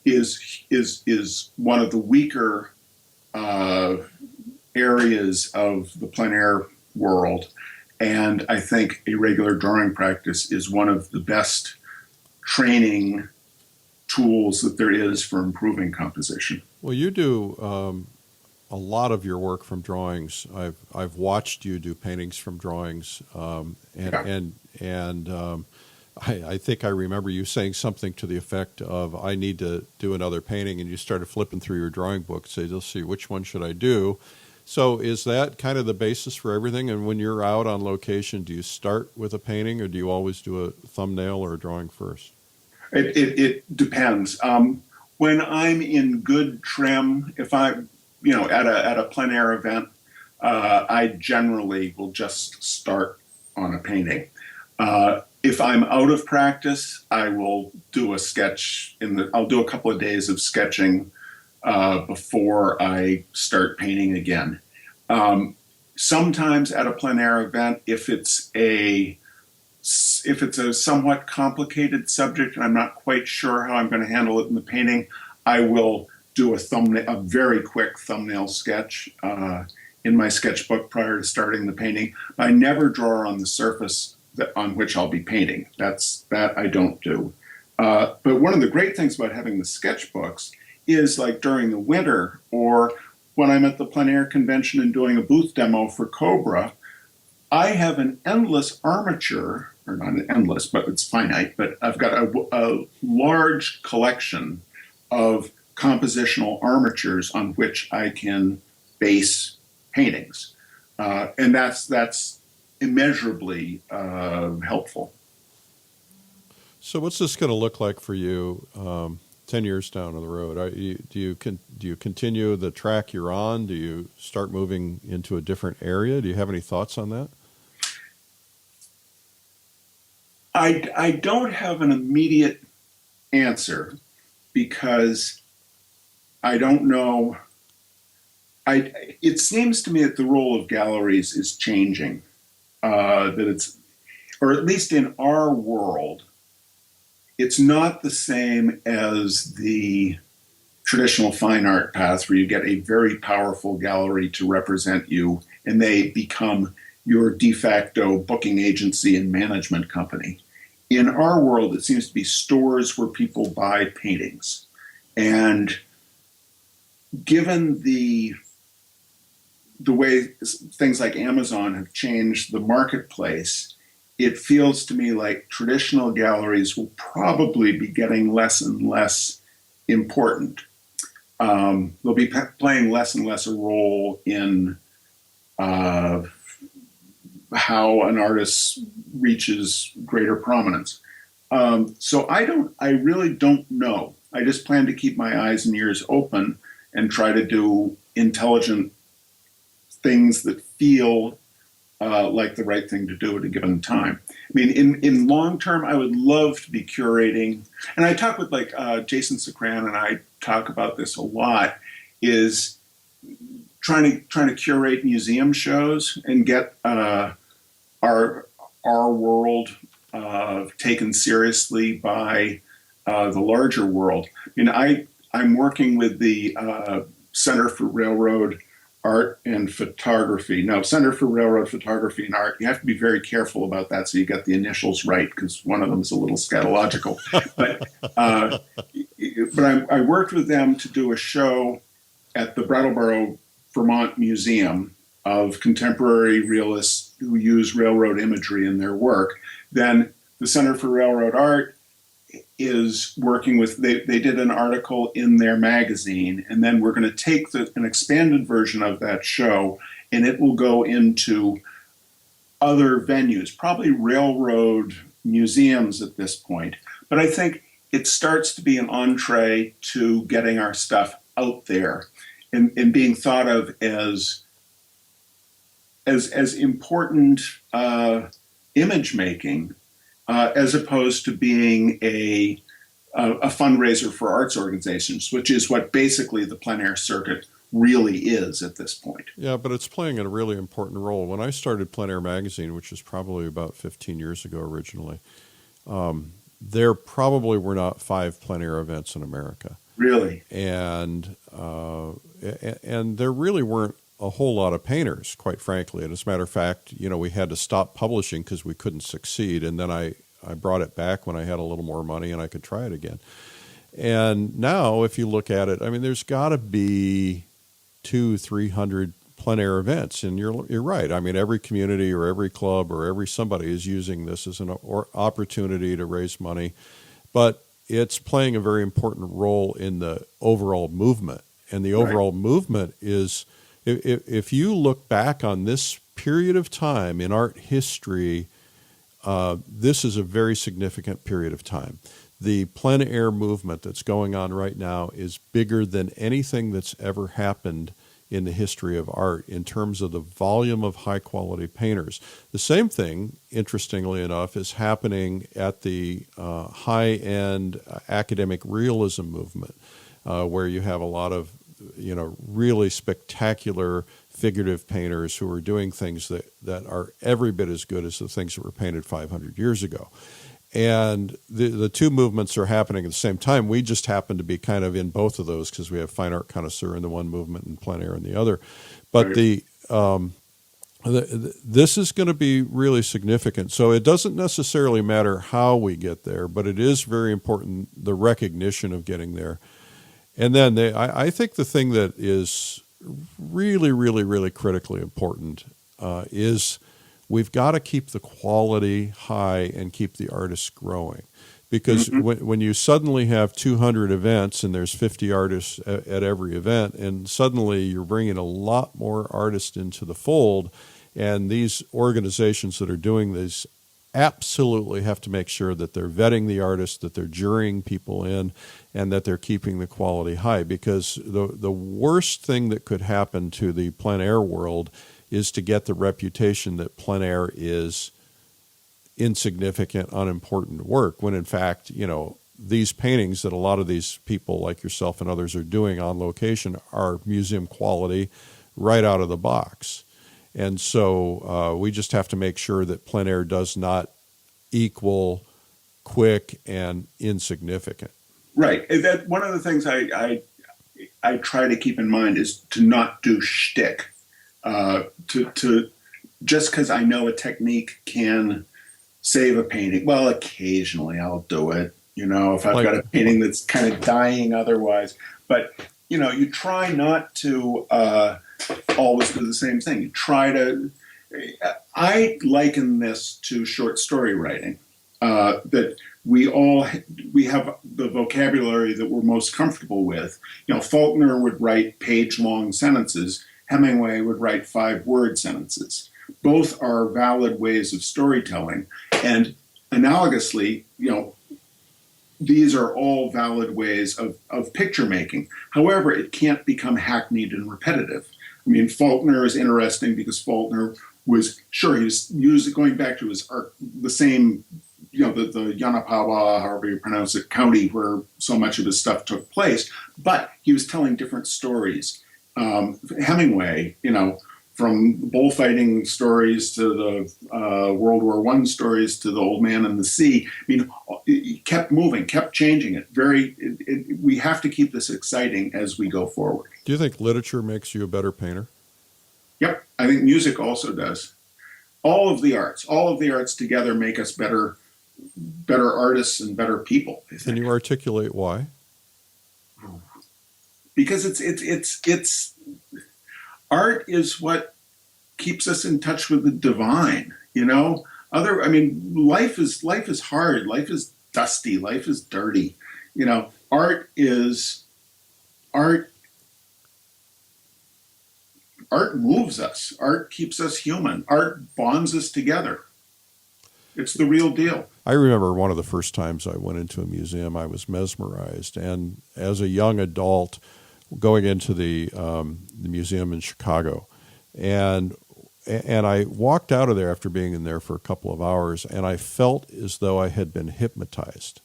is one of the weaker areas of the plein air world. And I think a regular drawing practice is one of the best training tools that there is for improving composition. Well, you do a lot of your work from drawings. I've watched you do paintings from drawings, I think I remember you saying something to the effect of, I need to do another painting, and you started flipping through your drawing book, say, let's see, which one should I do? So is that kind of the basis for everything? And when you're out on location, do you start with a painting, or do you always do a thumbnail or a drawing first? It depends. When I'm in good trim, if I'm, at a plein air event, I generally will just start on a painting. If I'm out of practice, I will do a sketch I'll do a couple of days of sketching before I start painting again. Sometimes at a plein air event, if it's a somewhat complicated subject and I'm not quite sure how I'm going to handle it in the painting, I will do a very quick thumbnail sketch in my sketchbook prior to starting the painting. I never draw on the surface on which I'll be painting. That I don't do. But one of the great things about having the sketchbooks is, like during the winter, or when I'm at the Plein Air Convention and doing a booth demo for Cobra, I have an endless armature, or not an endless, but it's finite, but I've got a large collection of compositional armatures on which I can base paintings. And that's immeasurably helpful. So what's this going to look like for you 10 years down the road? Do you continue the track you're on? Do you start moving into a different area? Do you have any thoughts on that? I don't have an immediate answer because I don't know. It seems to me that the role of galleries is changing. That it's, or at least in our world, it's not the same as the traditional fine art path where you get a very powerful gallery to represent you and they become your de facto booking agency and management company. In our world, it seems to be stores where people buy paintings. And given the way things like Amazon have changed the marketplace, it feels to me like traditional galleries will probably be getting less and less important. They'll be playing less and less a role in how an artist reaches greater prominence. So I really don't know. I just plan to keep my eyes and ears open and try to do intelligent things that feel like the right thing to do at a given time. I mean, in long term, I would love to be curating, and I talk with Jason Sacran, and I talk about this a lot, is trying to curate museum shows and get our world taken seriously by the larger world. I mean, I'm working with the Center for Railroad Art and Photography. Now, Center for Railroad Photography and Art, you have to be very careful about that so you get the initials right, because one of them is a little scatological. But I worked with them to do a show at the Brattleboro, Vermont Museum of contemporary realists who use railroad imagery in their work. Then the Center for Railroad Art is working with, they did an article in their magazine, and then we're going to take an expanded version of that show, and it will go into other venues, probably railroad museums at this point. But I think it starts to be an entree to getting our stuff out there and being thought of as important image making, as opposed to being a fundraiser for arts organizations, which is what basically the plein air circuit really is at this point. Yeah, but it's playing a really important role. When I started Plein Air Magazine, which was probably about 15 years ago originally, there probably were not 5 plein air events in America. Really? And there really weren't a whole lot of painters, quite frankly. And as a matter of fact, we had to stop publishing because we couldn't succeed. And then I brought it back when I had a little more money and I could try it again. And now, if you look at it, I mean, there's got to be 200-300 plein air events. And you're right. I mean, every community or every club or every somebody is using this as an opportunity to raise money, but it's playing a very important role in the overall movement. And the overall movement is, if you look back on this period of time in art history, this is a very significant period of time. The plein air movement that's going on right now is bigger than anything that's ever happened in the history of art in terms of the volume of high-quality painters. The same thing, interestingly enough, is happening at the high-end academic realism movement, where you have a lot of really spectacular figurative painters who are doing things that are every bit as good as the things that were painted 500 years ago. And the two movements are happening at the same time. We just happen to be kind of in both of those because we have fine art connoisseur in the one movement and plein air in the other. But this is going to be really significant. So it doesn't necessarily matter how we get there, but it is very important, the recognition of getting there. And then I think the thing that is really, really, really critically important is we've got to keep the quality high and keep the artists growing. Because when you suddenly have 200 events and there's 50 artists at every event, and suddenly you're bringing a lot more artists into the fold, and these organizations that are doing this absolutely have to make sure that they're vetting the artists, that they're jurying people in, and that they're keeping the quality high. Because the worst thing that could happen to the plein air world is to get the reputation that plein air is insignificant, unimportant work, when in fact, these paintings that a lot of these people like yourself and others are doing on location are museum quality right out of the box. And so we just have to make sure that plein air does not equal quick and insignificant. Right. That one of the things I try to keep in mind is to not do shtick. To just because I know a technique can save a painting. Well, occasionally I'll do it. If I've got a painting that's kind of dying otherwise. But you try not to always do the same thing. You try to. I liken this to short story writing. That we have the vocabulary that we're most comfortable with. Faulkner would write page-long sentences. Hemingway would write 5-word sentences. Both are valid ways of storytelling. And analogously, these are all valid ways of picture making. However, it can't become hackneyed and repetitive. I mean, Faulkner is interesting because Faulkner was, he was going back to his art, the same, the Yanapawa, however you pronounce it, county where so much of his stuff took place, but he was telling different stories. Hemingway, from bullfighting stories to the World War I stories to the Old Man and the Sea. I mean, he kept moving, kept changing it. We have to keep this exciting as we go forward. Do you think literature makes you a better painter? Yep, I think music also does. All of the arts together make us better artists and better people. Can you articulate why? Because it's art is what keeps us in touch with the divine. Life is hard. Life is dusty. Life is dirty. Art moves us. Art keeps us human. Art bonds us together. It's the real deal. I remember one of the first times I went into a museum, I was mesmerized. And as a young adult, going into the museum in Chicago, and I walked out of there after being in there for a couple of hours, and I felt as though I had been hypnotized.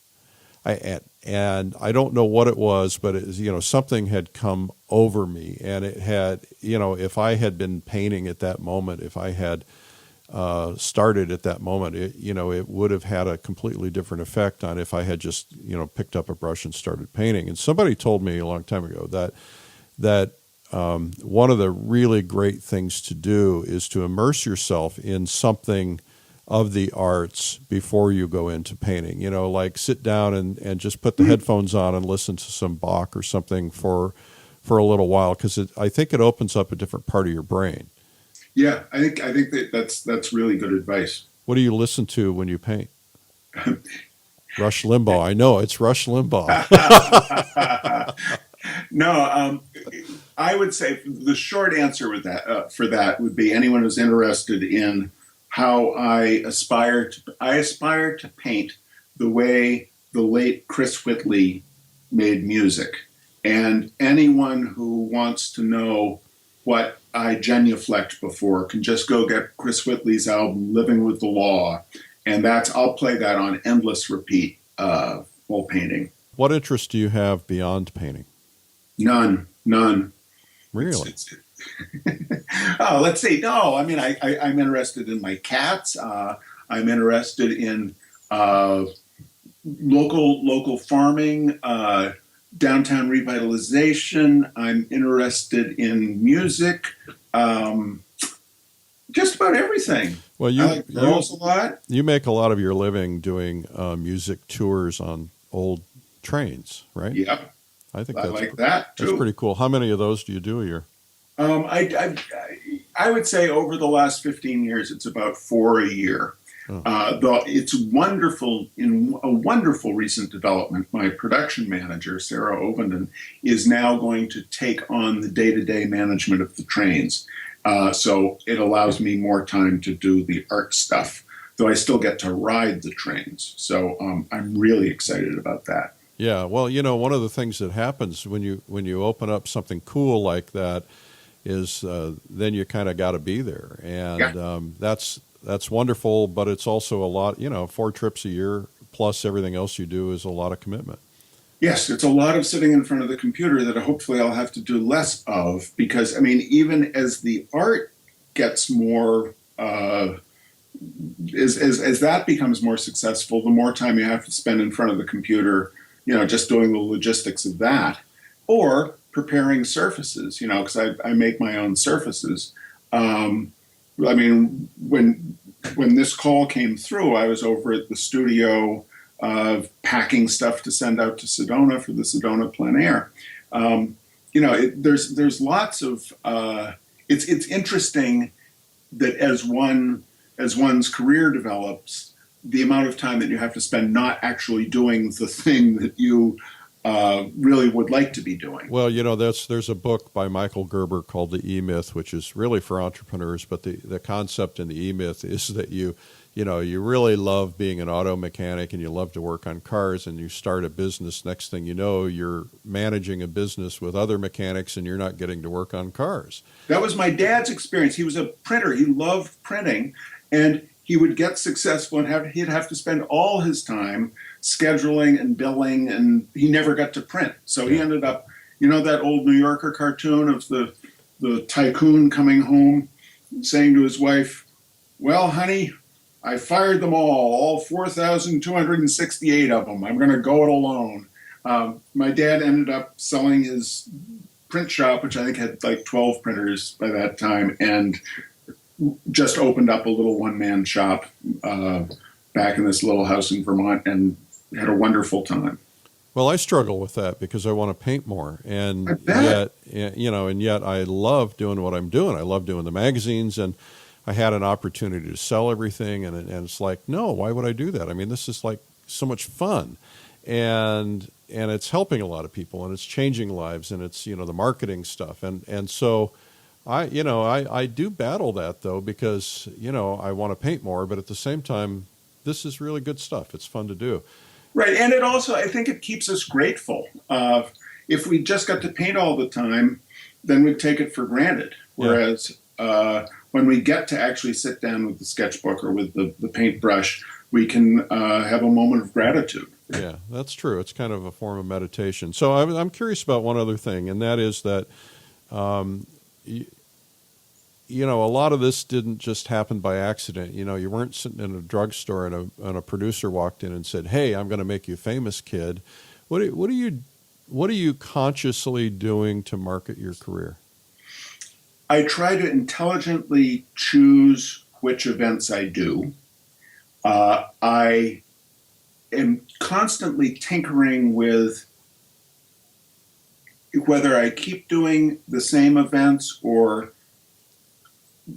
And I don't know what it was, but something had come over me, and it had, if I had been painting at that moment, if I had started at that moment, it would have had a completely different effect on if I had just, picked up a brush and started painting. And somebody told me a long time ago that one of the really great things to do is to immerse yourself in something of the arts before you go into painting. Like sit down and just put the headphones on and listen to some Bach or something for for a little while, because I think it opens up a different part of your brain. Yeah, I think that's really good advice. What do you listen to when you paint? Rush Limbaugh. I know it's Rush Limbaugh. No, I would say the short answer with that for that would be anyone who's interested in how I aspire to paint the way the late Chris Whitley made music, and anyone who wants to know what I genuflect before can just go get Chris Whitley's album "Living with the Law," and I'll play that on endless repeat while painting. What interest do you have beyond painting? None. Really? Oh, let's see. No, I mean, I'm interested in my cats. I'm interested in local farming, downtown revitalization. I'm interested in music, just about everything. Well, I like girls a lot. You make a lot of your living doing music tours on old trains, right? Yep. I think I that's like that too. That's pretty cool. How many of those do you do a year? I would say over the last 15 years, it's about 4 a year. Oh. Though it's wonderful, in a wonderful recent development, my production manager, Sarah Ovenden, is now going to take on the day-to-day management of the trains. So it allows me more time to do the art stuff, though I still get to ride the trains. So I'm really excited about that. Yeah, well, one of the things that happens when you open up something cool like that is then you kind of got to be there, and that's wonderful. But it's also a lot. 4 trips a year plus everything else you do is a lot of commitment. Yes, it's a lot of sitting in front of the computer that hopefully I'll have to do less of, because I mean, even as the art gets more, as that becomes more successful, the more time you have to spend in front of the computer. Just doing the logistics of that, or preparing surfaces, because I make my own surfaces. I mean, when this call came through, I was over at the studio packing stuff to send out to Sedona for the Sedona Plein Air. There's lots of, it's interesting that as one's career develops, the amount of time that you have to spend not actually doing the thing that you really would like to be doing. Well, there's a book by Michael Gerber called The E-Myth, which is really for entrepreneurs, but the concept in the E-Myth is that you really love being an auto mechanic and you love to work on cars, and you start a business. Next thing you know, you're managing a business with other mechanics and you're not getting to work on cars. That was my dad's experience. He was a printer. He loved printing, and he would get successful and he'd have to spend all his time scheduling and billing, and he never got to print. So he ended up, that old New Yorker cartoon of the tycoon coming home saying to his wife, "Well, honey, I fired them all 4,268 of them. I'm going to go it alone." My dad ended up selling his print shop, which I think had like 12 printers by that time, and just opened up a little one-man shop back in this little house in Vermont, and had a wonderful time. Well, I struggle with that because I want to paint more, and yet I love doing what I'm doing. I love doing the magazines, and I had an opportunity to sell everything, and it's like, no, why would I do that? I mean, this is like so much fun, and it's helping a lot of people, and it's changing lives, and it's the marketing stuff, and so. I do battle that, though, because, I want to paint more, but at the same time, this is really good stuff. It's fun to do. Right. And it also, I think it keeps us grateful. If we just got to paint all the time, then we'd take it for granted. Whereas when we get to actually sit down with the sketchbook or with the paintbrush, we can have a moment of gratitude. Yeah, that's true. It's kind of a form of meditation. So I'm curious about one other thing, and that is that a lot of this didn't just happen by accident. You weren't sitting in a drugstore and a producer walked in and said, "Hey, I'm going to make you famous, kid." What are you consciously doing to market your career? I try to intelligently choose which events I do. I am constantly tinkering with whether I keep doing the same events or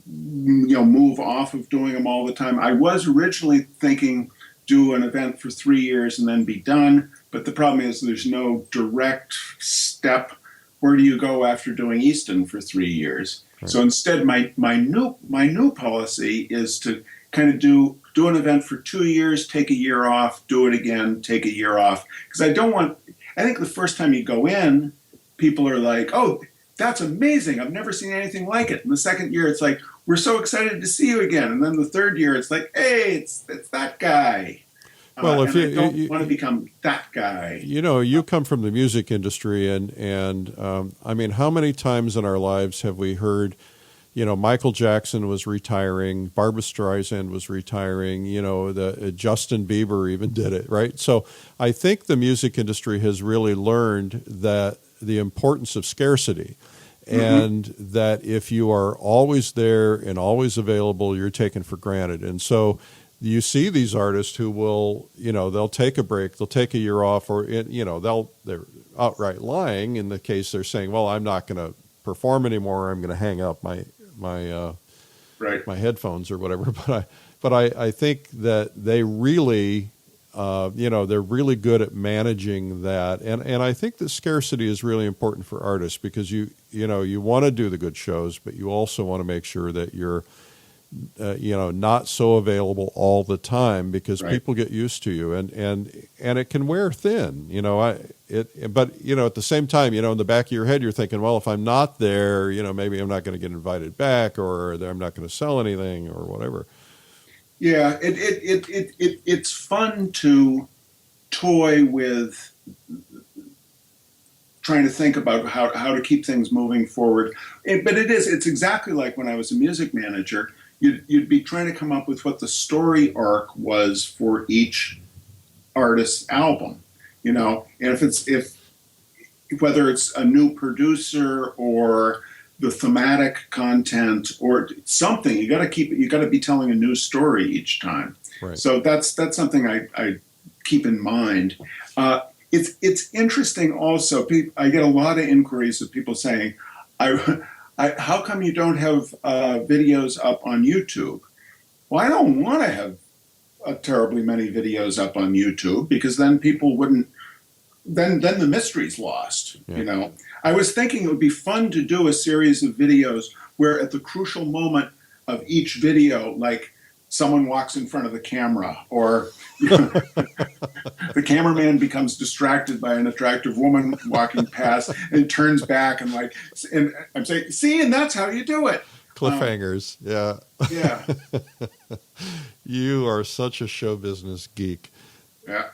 move off of doing them all the time. I was originally thinking do an event for 3 years and then be done, but the problem is there's no direct step. Where do you go after doing Easton for 3 years? Right. So instead, my new policy is to kind of do an event for 2 years, take a year off, do it again, take a year off, because I think the first time you go in, people are like, oh, that's amazing. I've never seen anything like it. And the second year, it's like, we're so excited to see you again. And then the third year, it's like, hey, it's that guy. Well, if I don't want to become that guy. You come from the music industry, and I mean, how many times in our lives have we heard, Michael Jackson was retiring, Barbra Streisand was retiring, the Justin Bieber even did it, right? So I think the music industry has really learned that the importance of scarcity, and that if you are always there and always available, you're taken for granted. And so you see these artists who will, they'll take a break, they'll take a year off, or they're outright lying in the case they're saying, well, I'm not going to perform anymore, I'm going to hang up my headphones or whatever. But I think that they really they're really good at managing that, and I think that scarcity is really important for artists, because you want to do the good shows, but you also want to make sure that you're not so available all the time, because people get used to you, and it can wear thin. But at the same time, in the back of your head, you're thinking, well, if I'm not there, maybe I'm not going to get invited back, or I'm not going to sell anything, or whatever. Yeah, it's fun to toy with trying to think about how to keep things moving forward. But it's exactly like when I was a music manager. You'd be trying to come up with what the story arc was for each artist's album, and if whether it's a new producer or the thematic content or something, you got to be telling a new story each time. Right. So that's something I keep in mind. It's interesting also. I get a lot of inquiries of people saying, how come you don't have videos up on YouTube? Well, I don't want to have terribly many videos up on YouTube, because then people wouldn't. Then the mystery's lost. Yeah. I was thinking it would be fun to do a series of videos where at the crucial moment of each video, like someone walks in front of the camera, or the cameraman becomes distracted by an attractive woman walking past and turns back and I'm saying, see, and that's how you do it. Cliffhangers. Yeah. Yeah. You are such a show business geek. Yeah.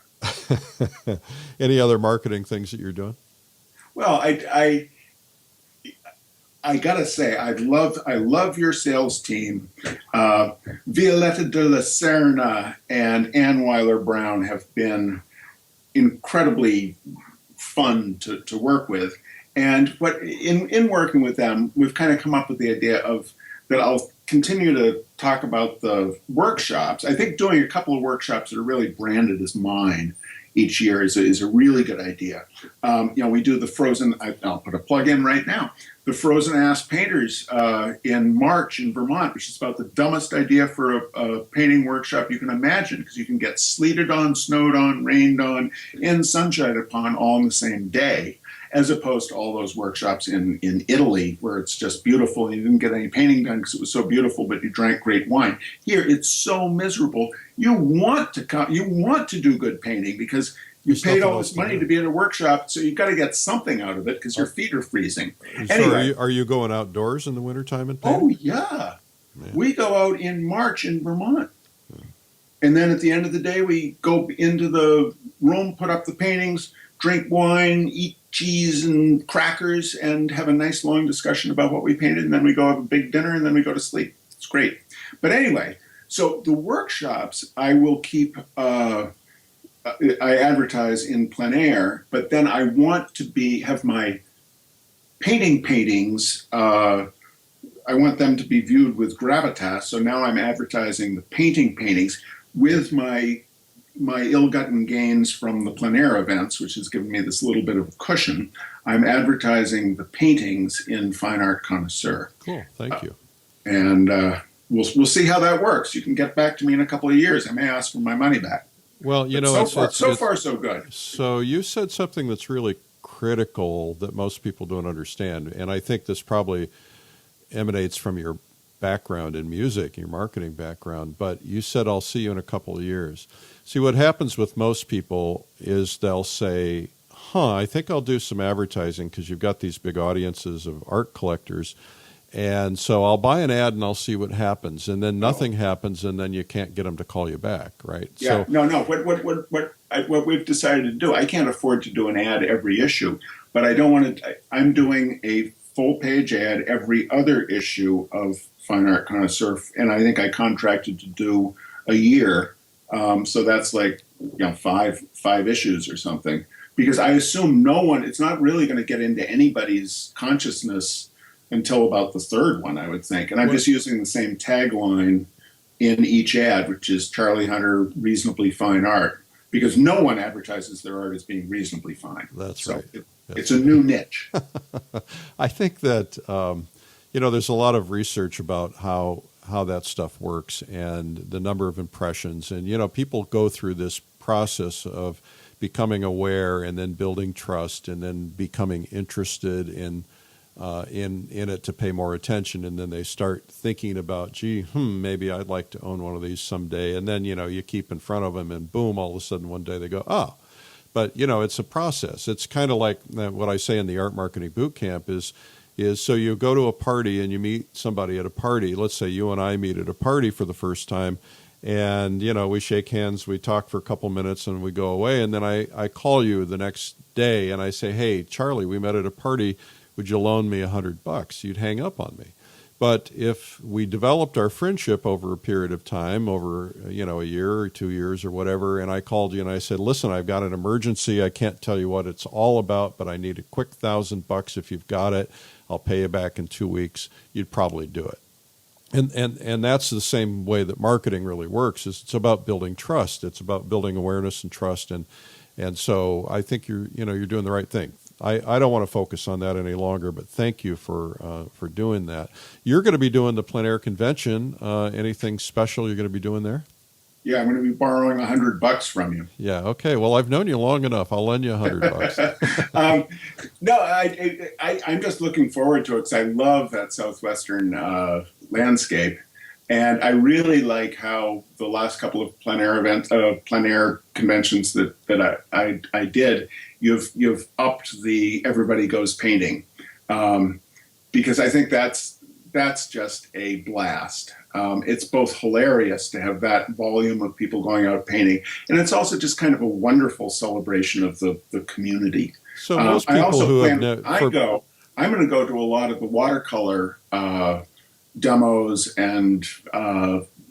Any other marketing things that you're doing? Well, I gotta say, I love your sales team. Violetta de la Serna and Ann Weiler Brown have been incredibly fun to work with. And in working with them, we've kind of come up with the idea that I'll continue to talk about the workshops. I think doing a couple of workshops that are really branded as mine each year is a really good idea. We do the Frozen, I'll put a plug in right now, the Frozen Ass Painters in March in Vermont, which is about the dumbest idea for a painting workshop you can imagine, because you can get sleeted on, snowed on, rained on, and sunshine upon all in the same day, as opposed to all those workshops in Italy where it's just beautiful and you didn't get any painting done because it was so beautiful, but you drank great wine. Here, it's so miserable. You want to do good painting because you paid all this money to be at a workshop, so you've got to get something out of it because your feet are freezing. So anyway, are you going outdoors in the wintertime and painting? Oh, yeah. Man. We go out in March in Vermont. And then at the end of the day, we go into the room, put up the paintings, drink wine, eat cheese and crackers, and have a nice long discussion about what we painted, and then we go have a big dinner, and then we go to sleep. It's great. But anyway, so the workshops I will keep, I advertise in Plein Air, but then I want to have my paintings, I want them to be viewed with gravitas, so now I'm advertising the paintings with my my ill-gotten gains from the Plein Air events, which has given me this little bit of a cushion, I'm advertising the paintings in Fine Art Connoisseur. Cool. Thank you. And we'll see how that works. You can get back to me in a couple of years. I may ask for my money back. Well, you But know, so far, so good. So you said something that's really critical that most people don't understand, and I think this probably emanates from your background in music, your marketing background, but you said, I'll see you in a couple of years. See, what happens with most people is they'll say, I think I'll do some advertising because you've got these big audiences of art collectors, and so I'll buy an ad and I'll see what happens, and then nothing happens, and then you can't get them to call you back, right? Yeah, no. What we've decided to do, I can't afford to do an ad every issue, but I don't want to. I'm doing a full-page ad every other issue of Fine Art Connoisseur, and I think I contracted to do a year, so that's like five issues or something. Because I assume it's not really going to get into anybody's consciousness until about the third one, I would think. And I'm just using the same tagline in each ad, which is Charlie Hunter, reasonably fine art, because no one advertises their art as being reasonably fine. That's right. It's a new niche. I think that, there's a lot of research about how that stuff works and the number of impressions. And, people go through this process of becoming aware and then building trust and then becoming interested in it to pay more attention. And then they start thinking about, maybe I'd like to own one of these someday. And then, you keep in front of them and boom, all of a sudden one day they go, But, it's a process. It's kind of like what I say in the art marketing boot camp is so you go to a party and you meet somebody at a party. Let's say you and I meet at a party for the first time. And, we shake hands, we talk for a couple minutes, and we go away. And then I call you the next day, and I say, hey, Charlie, we met at a party. Would you loan me $100? You'd hang up on me. But if we developed our friendship over a period of time, over, a year or 2 years or whatever, and I called you and I said, listen, I've got an emergency. I can't tell you what it's all about, but I need a quick $1,000 if you've got it. I'll pay you back in 2 weeks. You'd probably do it. And that's the same way that marketing really works. Is it's about building trust. It's about building awareness and trust. And so I think you're doing the right thing. I don't want to focus on that any longer, but thank you for doing that. You're going to be doing the Plein Air Convention. Anything special you're going to be doing there? Yeah, I'm going to be borrowing $100 from you. Yeah. Okay. Well, I've known you long enough. I'll lend you $100. No, I'm just looking forward to it because I love that southwestern landscape, and I really like how the last couple of Plein Air conventions that I did, you've upped the everybody goes painting, because I think that's just a blast. It's both hilarious to have that volume of people going out painting, and it's also just kind of a wonderful celebration of the community. So most people I'm going to go to a lot of the watercolor demos and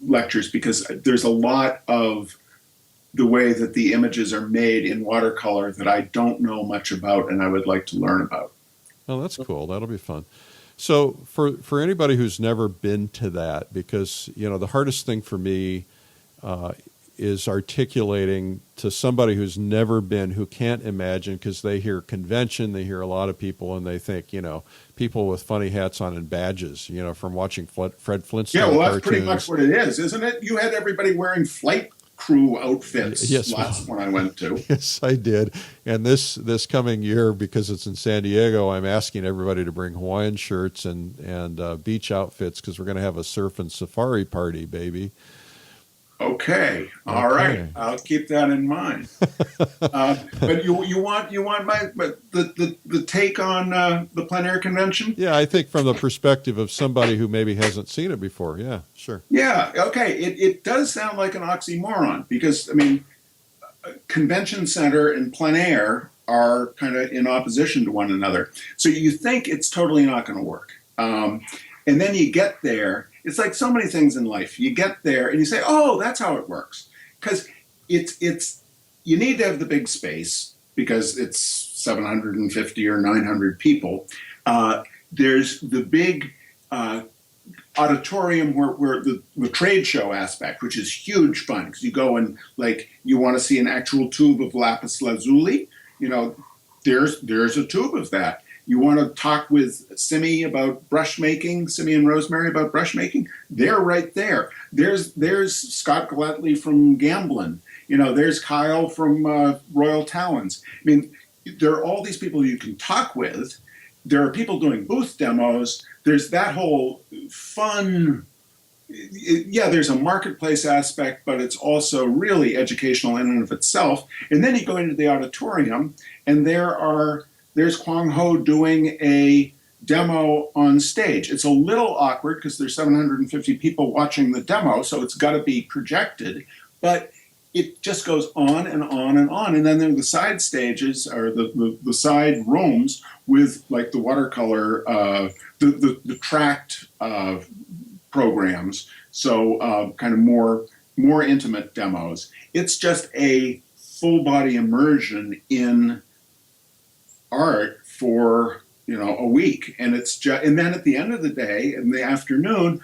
lectures, because there's a lot of the way that the images are made in watercolor that I don't know much about and I would like to learn about. Oh, that's cool. That'll be fun. So for anybody who's never been to that, because, the hardest thing for me is articulating to somebody who's never been, who can't imagine, because they hear convention, they hear a lot of people, and they think, people with funny hats on and badges, from watching Fred Flintstone cartoons. Yeah, well, that's cartoons. pretty much what it is, isn't it? You had everybody wearing flight crew outfits last one I went to. Yes, I did. And this coming year, because it's in San Diego, I'm asking everybody to bring Hawaiian shirts and beach outfits, because we're going to have a surf and safari party, baby. Okay. All right. I'll keep that in mind. But you want the take on the Plein Air Convention? Yeah, I think from the perspective of somebody who maybe hasn't seen it before. Yeah, sure. Yeah. Okay. It does sound like an oxymoron, because convention center and plein air are kind of in opposition to one another. So you think it's totally not going to work. And then you get there. It's like so many things in life. You get there and you say, oh, that's how it works. Because you need to have the big space, because it's 750 or 900 people. There's the big auditorium where the trade show aspect, which is huge fun because you go and like you want to see an actual tube of lapis lazuli, there's a tube of that. You want to talk with Simi about brush making, Simi and Rosemary about brush making, they're right there. There's Scott Gladley from Gamblin. There's Kyle from Royal Talons. I mean, there are all these people you can talk with. There are people doing booth demos. There's that whole fun, there's a marketplace aspect, but it's also really educational in and of itself. And then you go into the auditorium, and there's Kwang Ho doing a demo on stage. It's a little awkward because there's 750 people watching the demo, so it's got to be projected, but it just goes on and on and on. And then there are the side stages, or the side rooms with like the watercolor, the tracked programs. So kind of more intimate demos. It's just a full body immersion in art for a week, and and then at the end of the day, in the afternoon,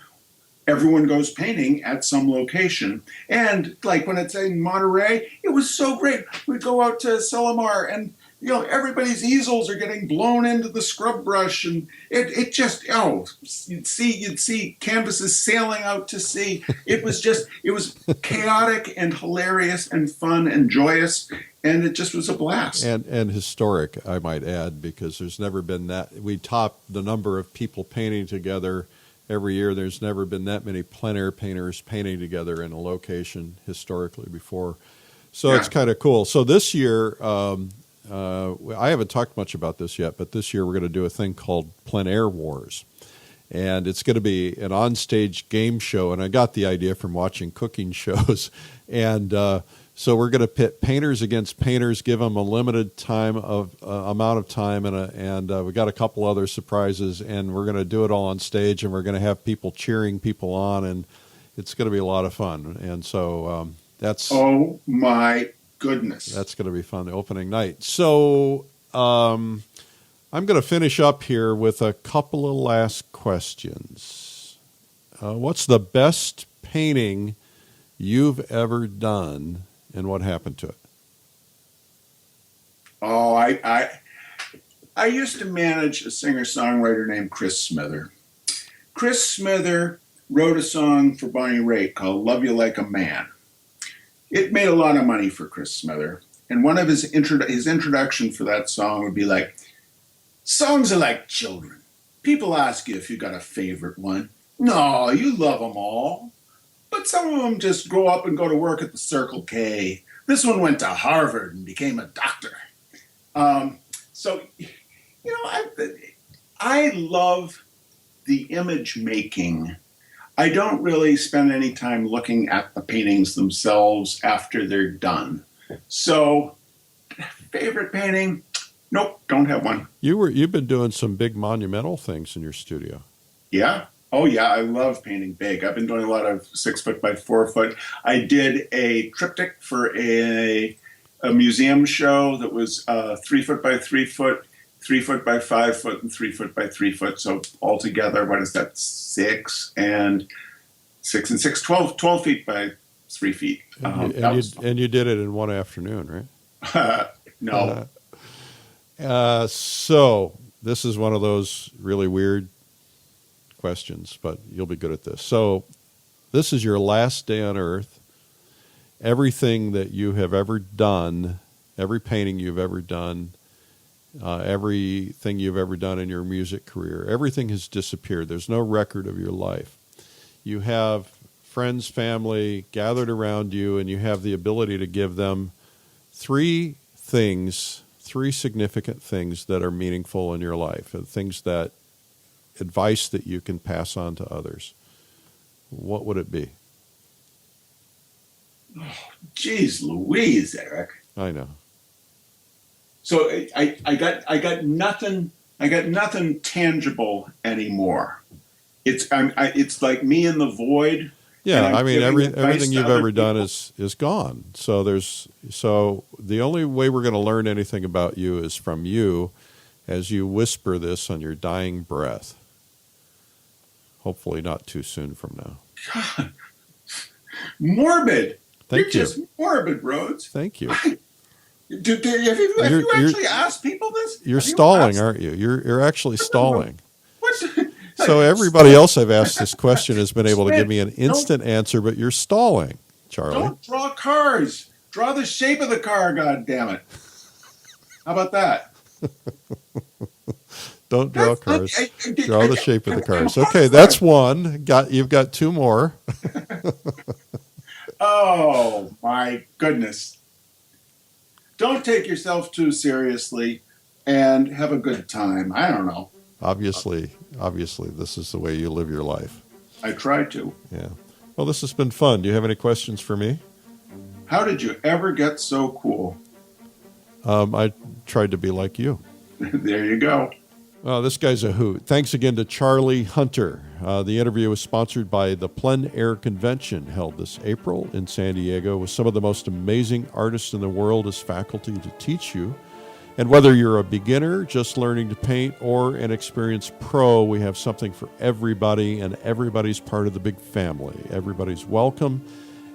everyone goes painting at some location. And like when it's in Monterey, it was so great. We'd go out to Silomar, and everybody's easels are getting blown into the scrub brush, and it just you'd see canvases sailing out to sea. It was chaotic and hilarious and fun and joyous, and it just was a blast. And historic, I might add, because there's never been that. We top the number of people painting together every year. There's never been that many plein air painters painting together in a location historically before. So It's kind of cool. So this year, I haven't talked much about this yet, but this year we're going to do a thing called Plein Air Wars. And it's going to be an onstage game show. And I got the idea from watching cooking shows. And so we're going to pit painters against painters, give them a limited amount of time, and we got a couple other surprises. And we're going to do it all on stage, and we're going to have people cheering people on, and it's going to be a lot of fun. And so that's... Oh, my goodness. That's going to be fun, the opening night. So I'm going to finish up here with a couple of last questions. What's the best painting you've ever done, and what happened to it? Oh, I used to manage a singer-songwriter named Chris Smither. Chris Smither wrote a song for Bonnie Raitt called Love You Like a Man. It made a lot of money for Chris Smither. And one of his introduction for that song would be like, songs are like children. People ask you if you got a favorite one. No, you love them all. But some of them just grow up and go to work at the Circle K. This one went to Harvard and became a doctor. I love the image making. I don't really spend any time looking at the paintings themselves after they're done. So, favorite painting? Nope, don't have one. You've been doing some big monumental things in your studio. Yeah. Oh yeah, I love painting big. I've been doing a lot of 6 foot by 4 foot. I did a triptych for a museum show that was 3 foot by 3 foot, 3 foot by 5 foot, and 3 foot by 3 foot. So altogether, what is that? 6 and 6, 12 feet by 3 feet. And you did it in one afternoon, right? No. So this is one of those really weird questions, but you'll be good at this. So this is your last day on Earth. Everything that you have ever done, every painting you've ever done, everything you've ever done in your music career, everything has disappeared. There's no record of your life. You have friends, family gathered around you, and you have the ability to give them three significant things that are meaningful in your life, advice that you can pass on to others. What would it be? Oh, geez Louise, Eric. I know. So I got nothing tangible anymore. It's like me in the void. Yeah, I mean everything you've ever done is gone. So the only way we're going to learn anything about you is from you, as you whisper this on your dying breath. Hopefully not too soon from now. God, morbid. Thank You're you. just morbid, Rhoads. Thank you. Have you actually asked people this? You're stalling, aren't you? You're actually stalling. What? So everybody else I've asked this question has been able to give me an instant answer, but you're stalling, Charlie. Don't draw cars. Draw the shape of the car, God damn it. How about that? Don't draw cars. Draw the shape of the cars. Okay, that's one. You've got two more. Oh, my goodness. Don't take yourself too seriously and have a good time. I don't know. Obviously, this is the way you live your life. I try to. Yeah. Well, this has been fun. Do you have any questions for me? How did you ever get so cool? I tried to be like you. There you go. This guy's a hoot. Thanks again to Charlie Hunter. The interview was sponsored by the Plein Air Convention held this April in San Diego with some of the most amazing artists in the world as faculty to teach you. And whether you're a beginner just learning to paint or an experienced pro, we have something for everybody, and everybody's part of the big family. Everybody's welcome,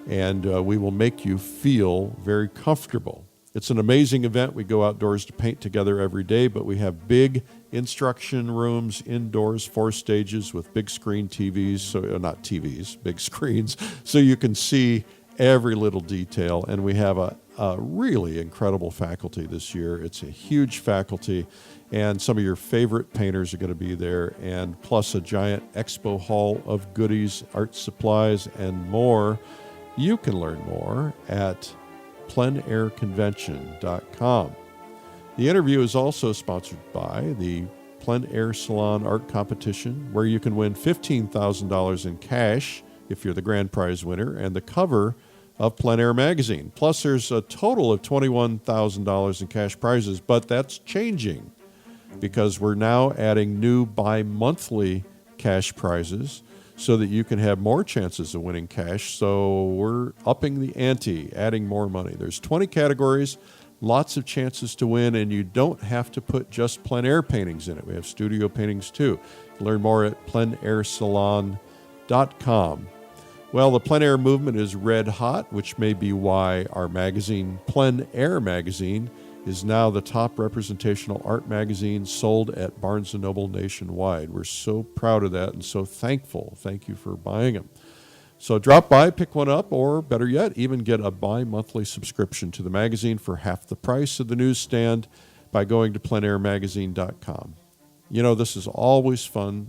and we will make you feel very comfortable. It's an amazing event. We go outdoors to paint together every day, but we have big instruction rooms indoors, 4 stages with big screen TVs, so not TVs, big screens, so you can see every little detail. And we have a really incredible faculty this year. It's a huge faculty, and some of your favorite painters are going to be there, and plus a giant expo hall of goodies, art supplies, and more. You can learn more at PleinAirConvention.com. The interview is also sponsored by the Plein Air Salon Art Competition, where you can win $15,000 in cash if you're the grand prize winner and the cover of Plein Air magazine. Plus, there's a total of $21,000 in cash prizes, but that's changing because we're now adding new bi-monthly cash prizes so that you can have more chances of winning cash. So we're upping the ante, adding more money. There's 20 categories, lots of chances to win, and you don't have to put just plein air paintings in it. We have studio paintings too. Learn more at PleinAirSalon.com. Well, the plein air movement is red hot, which may be why our magazine, Plein Air Magazine, is now the top representational art magazine sold at Barnes & Noble nationwide. We're so proud of that and so thankful. Thank you for buying them. So drop by, pick one up, or better yet, even get a bi-monthly subscription to the magazine for half the price of the newsstand by going to PleinAirMagazine.com. You know, this is always fun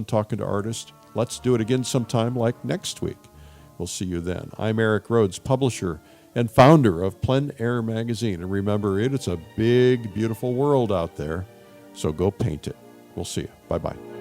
talking to artists. Let's do it again sometime like next week. We'll see you then. I'm Eric Rhoads, publisher and founder of Plein Air Magazine. And remember, it's a big, beautiful world out there, so go paint it. We'll see you. Bye-bye.